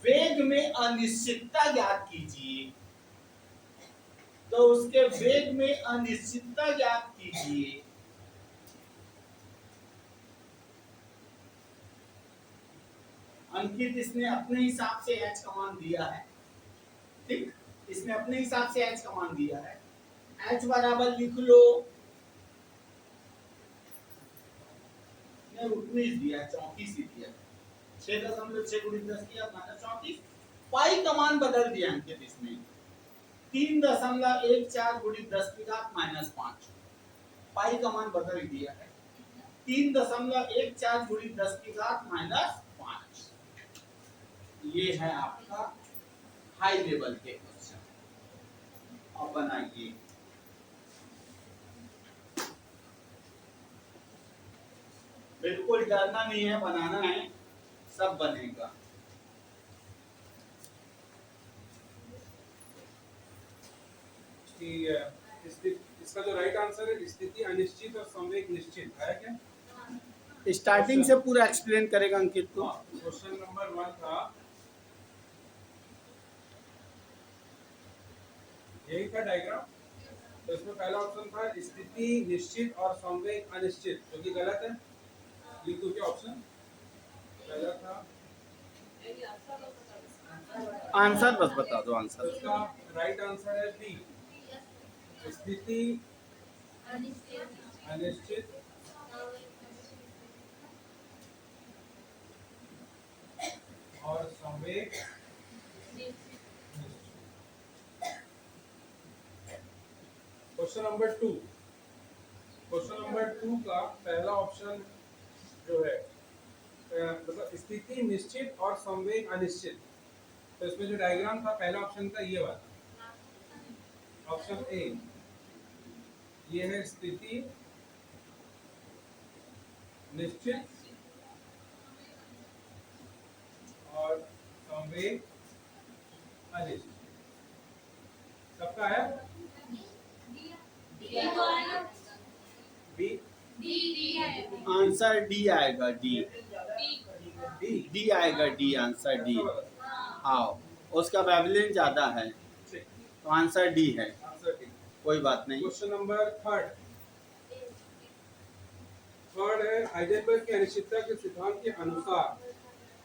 वेग में अनिश्चितता ज्ञात कीजिए, तो उसके वेग में अनिश्चितता ज्ञात कीजिए। अंकित इसने अपने हिसाब से h का मान दिया है, ठीक, इसने अपने हिसाब से h का मान दिया है। h बराबर लिख लो, ने 19 दिया है, 34 ही दिया है, 6.6 × 10 की घात -34। पाई का मान बदल दिया अंकित इसने, 3.14 × 10 की घात -5, पाई का मान बदल दिया है, 3.14 × 10 की घात -5। ये है आपका हाई लेवल के क्वेश्चन। अब बनाइए, बिल्कुल डरना नहीं है, बनाना है, सब बनेगा। इसका जो राइट आंसर है, स्थिति अनिश्चित और संवेग निश्चित है क्या? स्टार्टिंग से पूरा एक्सप्लेन करेगा अंकित को। क्वेश्चन नंबर 1 था, यही था डायग्राम। तो इसमें पहला ऑप्शन था स्थिति निश्चित और संवेग अनिश्चित, जो कि गलत है। लिख दो क्या ऑप्शन पहला था, आंसर बस बता दो, तो आंसर। इसका राइट आंसर है बी, स्थिति अनिश्चित और संवेग निश्चित। क्वेश्चन नंबर 2, क्वेश्चन नंबर 2 का पहला ऑप्शन जो है, मतलब स्थिति निश्चित और संवेग अनिश्चित, तो इसमें जो डायग्राम था पहला ऑप्शन था ये वाला, ऑप्शन ए, ये है स्थिति निश्चित और संवेग अनिश्चित। सबका है बी, आंसर डी आएगा, डी डी आएगा, डी आंसर डी। हाँ, उसका वेवलेंथ ज्यादा है, तो आंसर डी है, आंसर डी। कोई बात नहीं। क्वेश्चन नंबर 3 है, हाइजेनबर्ग की अनिश्चितता के सिद्धांत के अनुसार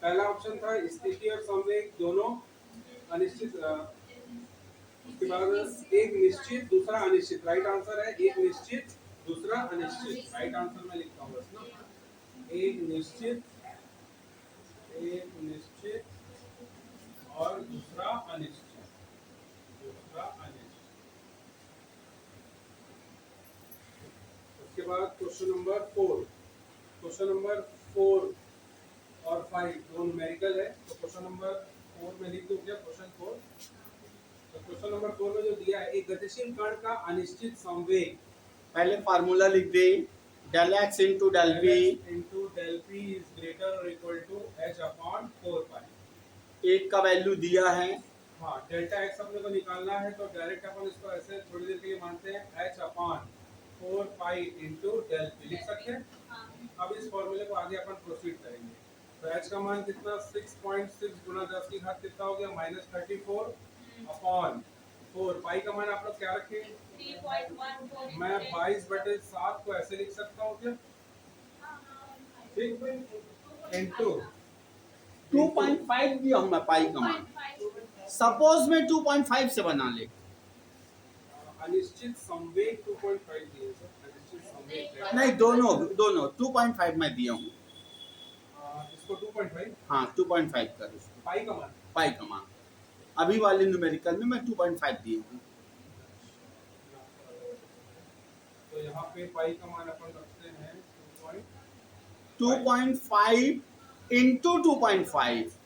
पहला ऑप्शन था स्थिति और संवेग दोनों अनिश्चित उसके बाद एक निश्चित दूसरा अनिश्चित, राइट आंसर है एक निश्चित दूसरा अनिश्चित, राइट आंसर मैं लिखता हूँ बस ना, एक निश्चित और दूसरा अनिश्चित, दूसरा अनिश्चित। उसके बाद क्वेश्चन नंबर 4, क्वेश्चन नंबर 4 और 5 दो न्यूमेरिकल है, तो क्वेश्चन नंबर 4 में लिख दूं क्या क्वेश्चन 4। तो क्वेश्चन नंबर 4 में जो दिया है, एक गतिशील कण का अनिश्चित संवेग, पहले फार्मूला लिख दे, del x into del B is greater और equal to h upon 4 pi. एक का वैल्यू दिया है, हाँ डेल्टा एक्स अपने को निकालना है, तो डायरेक्ट अपन इसको ऐसे थोड़ी देर के लिए मानते हैं h upon 4 pi into del p लिख सकते हैं। अब इस फॉर्मूले को आगे अपन प्रोसीड करेंगे। तो h का मान कितना 6.6 गुना 10 की घात कितना हो गया -34 अपॉन 4, पाई का मान आप लोग क्या रखें, 3.14 मैं 22/7 को ऐसे लिख सकता हूँ क्या, ठीक, इंटू 2.5 दिया हूँ मैं पाई का मान, सपोज में 2.5 से बना ले, अनिश्चित संवेग 2.5 दिए सर, अनिश्चित संवेग नहीं दोनों 2.5 में दिया हूँ, इसको 2.5 हाँ 2.5 कर उसको, पाई का मान, पाई का मान अभी वाले न्यूमेरिकल में मैं 2.5 दिया हूँ। तो यहाँ पे पाई का मान अपन रखते हैं 2.5 इंटू 2.5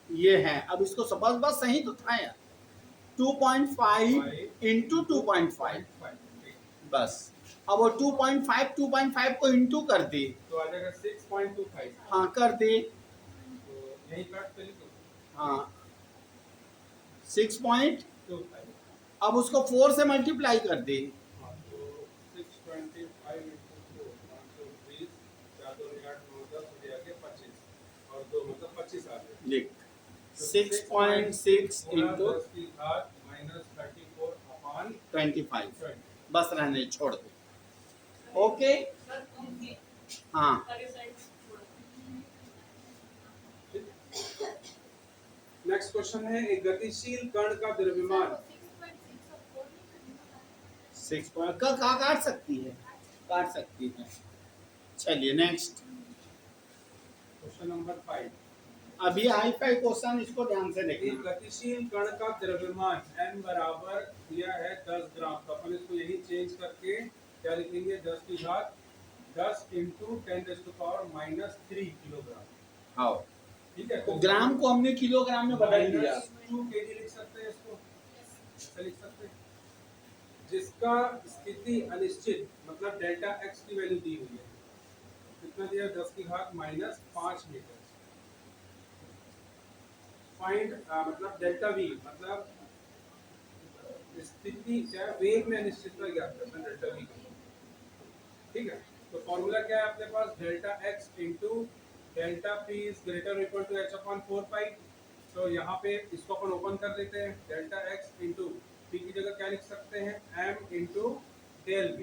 ये है। अब इसको सपोज बस सही तो था यार, 2.5 इंटू 2.5 बस। अब वो 2.5 को इंटू कर दे, तो आ जाएगा 6.25, हाँ कर दे, तो यही काट पे लिखो, हाँ 6. 25, अब उसको 4 से मल्टीप्लाई कर दे, हाँ तो 625 इंटू 520, 4 2 8 9 10 हो गया के 25 और 2 मतलब 25 आ गया, लिख 6.6 इंटू 10 की घात -34 अपॉन 25 बस रहने छोड़ दे, ओके हाँ। नेक्स्ट क्वेश्चन है, एक गतिशील कण का द्रव्यमान, 6 काट सकती है, चलिए नेक्स्ट क्वेश्चन नंबर 5, अभी हाई फाई क्वेश्चन, इसको ध्यान से एक देखना। गतिशील कण का द्रव्यमान n बराबर दिया है 10 ग्राम, तो अपन इसको यही चेंज करके क्या लिखेंगे 10 की घात 10 इंटू 10⁻³ किलोग्राम, हाँ ठीक है। तो ग्राम को हमने किलोग्राम में बदल दिया, -2 kg लिख सकते हैं इसको, ऐसे लिख सकते हैं, जिसका स्थिति अनिश्चित मतलब डेल्टा x की वैल्यू दी हुई है, कितना दिया 10 की घात -5 मीटर। फाइंड मतलब डेल्टा v मतलब स्थिति क्या वेग में अनिश्चितता ज्ञात करना, डेल्टा v का, ठीक है। तो फॉर्मूला क्या है अपने पास, delta x into delta p is greater equal to h upon 4 pi. तो यहाँ पे इसको अपन ओपन कर देते हैं, डेल्टा x इंटू p की जगह क्या लिख सकते हैं m इंटू डेल v,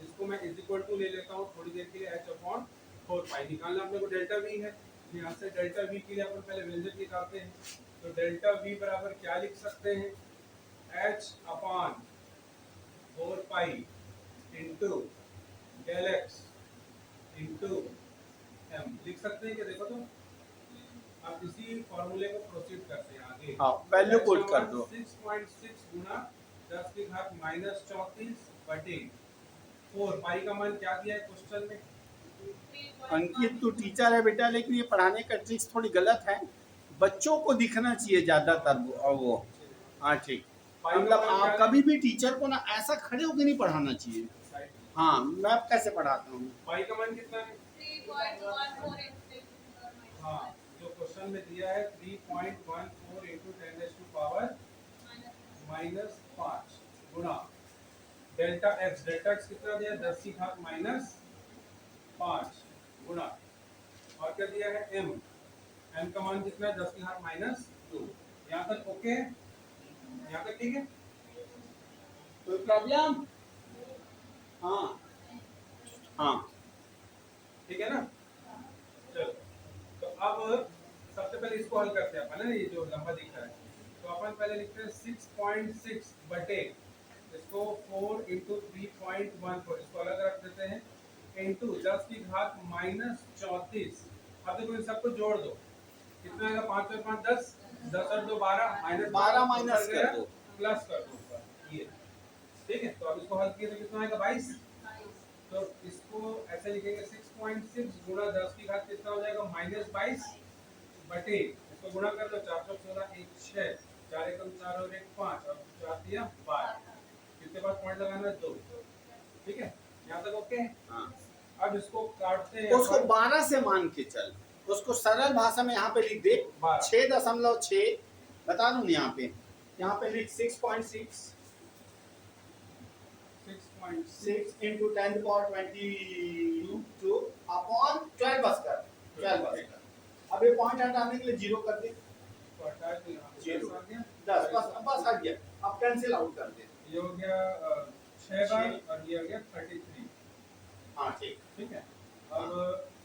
इसको मैं इज इक्वल टू ले लेता हूँ थोड़ी देर के लिए h अपॉन 4 पाई, निकालना अपने को डेल्टा v है, यहाँ से डेल्टा v के लिए अपन पहले व्यंजक निकालते हैं। तो डेल्टा v बराबर क्या लिख सकते हैं, h upon 4 pi into del x into m लिख सकते हैं क्या, देखो तो अब इसी फॉर्मूले को प्रोसीड करते हैं आगे। हाँ वैल्यू पुट कर दो, 6.6 गुना 10 की घात -34/4, पाई का मान क्या दिया है क्वेश्चन में, अंकित तू टीचर है बेटा, लेकिन ये पढ़ाने का ट्रिक्स थोड़ी गलत है, बच्चों को दिखना चाहिए ज्यादातर वो हाँ ठीक, मतलब आप कभी भी टीचर को ना ऐसा खड़े होकर नहीं पढ़ाना चाहिए, हाँ मैं अब कैसे पढ़ाता हूँ, पाई का मान कितना है, 3.14 हाँ जो क्वेश्चन में दिया है 3.14 इंटू 10⁻⁵ गुना डेल्टा x, डेल्टा x कितना दिया है 10 की घात -5 गुना और क्या दिया है m, m का मान कितना है 10 की घात -2, यहाँ तक ओके, यहाँ तक ठीक है, कोई प्रॉब्लम, हाँ हाँ ठीक है ना। चलो तो अब सबसे पहले इसको हल करते हैं अपन, ये जो लंबा दिख रहा है, तो तो अपन पहले लिखते हैं 6.6 बटे इसको 4 इंटू 3.14, इसको अलग रख देते हैं, इंटू 10 की घात -34। अब देखो इन सबको जोड़ दो, कितना आएगा, 5 और 5 10, 10 और 2 12, बारह माइनस कर दो, प्लस कर दो ऊपर ये, ठीक है। तो अब इसको हल किए तो कितना आएगा 22। तो इसको ऐसे लिखेंगे 6.6 गुणा 10 की घात कितना हो जाएगा -22 बटे, इसको गुणा कर दो, 416 1 6, 4 एकम 4 और 1 5 और 4 दिया 12, कितने पास पॉइंट लगाना है 2, ठीक है, यहाँ तक ओके। हाँ। अब इसको काटते हैं, उसको 12 से मान के चल, उसको सरल भाषा में यहाँ पे लिख दे 6.6, बता दूं यहाँ पे लिख 6.6 6 into 10 to the power 22 upon 12 बस कर 12 बस कर। अब ये पॉइंट हटाने के लिए जीरो कर दे, तो हटाए तो यहाँ पे 0 10 आ गया, 10 बस हट गया। अब कैंसिल आउट कर दे, ये हो गया 6 बार और ये हो गया 33, हाँ ठीक। ठीक है। अब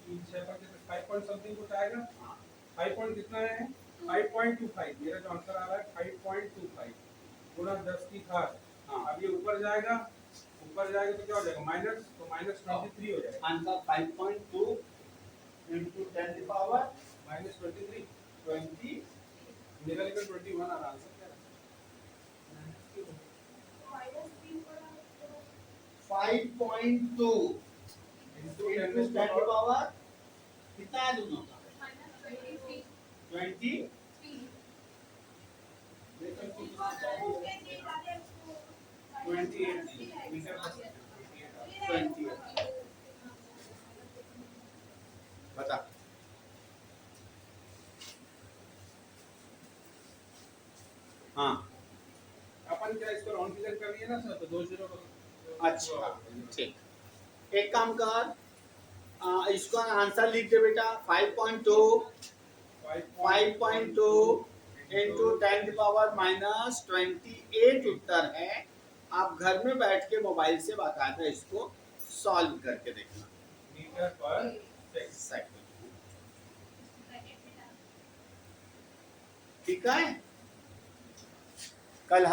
इन 6 बार कितना 5 पॉइंट समथिंग कुछ आएगा, हाँ 5 पॉइंट कितना है 5.25, मेरा जो आंसर आ रहा है 5.25 गुणा 10 की घात। हाँ। अब ये ऊपर जाएगा तो क्या हो जाएगा माइनस, तो -23 हो जाएगा, answer 5.2 into 10 to the power -23, 20 मेरा लेकर 21 आ रहा आंसर क्या है? -5.2 into into 10 to the power कितना है दोनों का 20 बता। हाँ अपन क्या इसको राउंड फिगर कर लिए ना सर, तो 2 0 अच्छा ठीक, एक काम कर, इसको आंसर लिख दे बेटा 5.2 into 10 to the power -28 उत्तर है। आप घर में बैठ के मोबाइल से बाकायदा इसको सॉल्व करके देखना। मीटर पर सेकंड, ठीक है। कल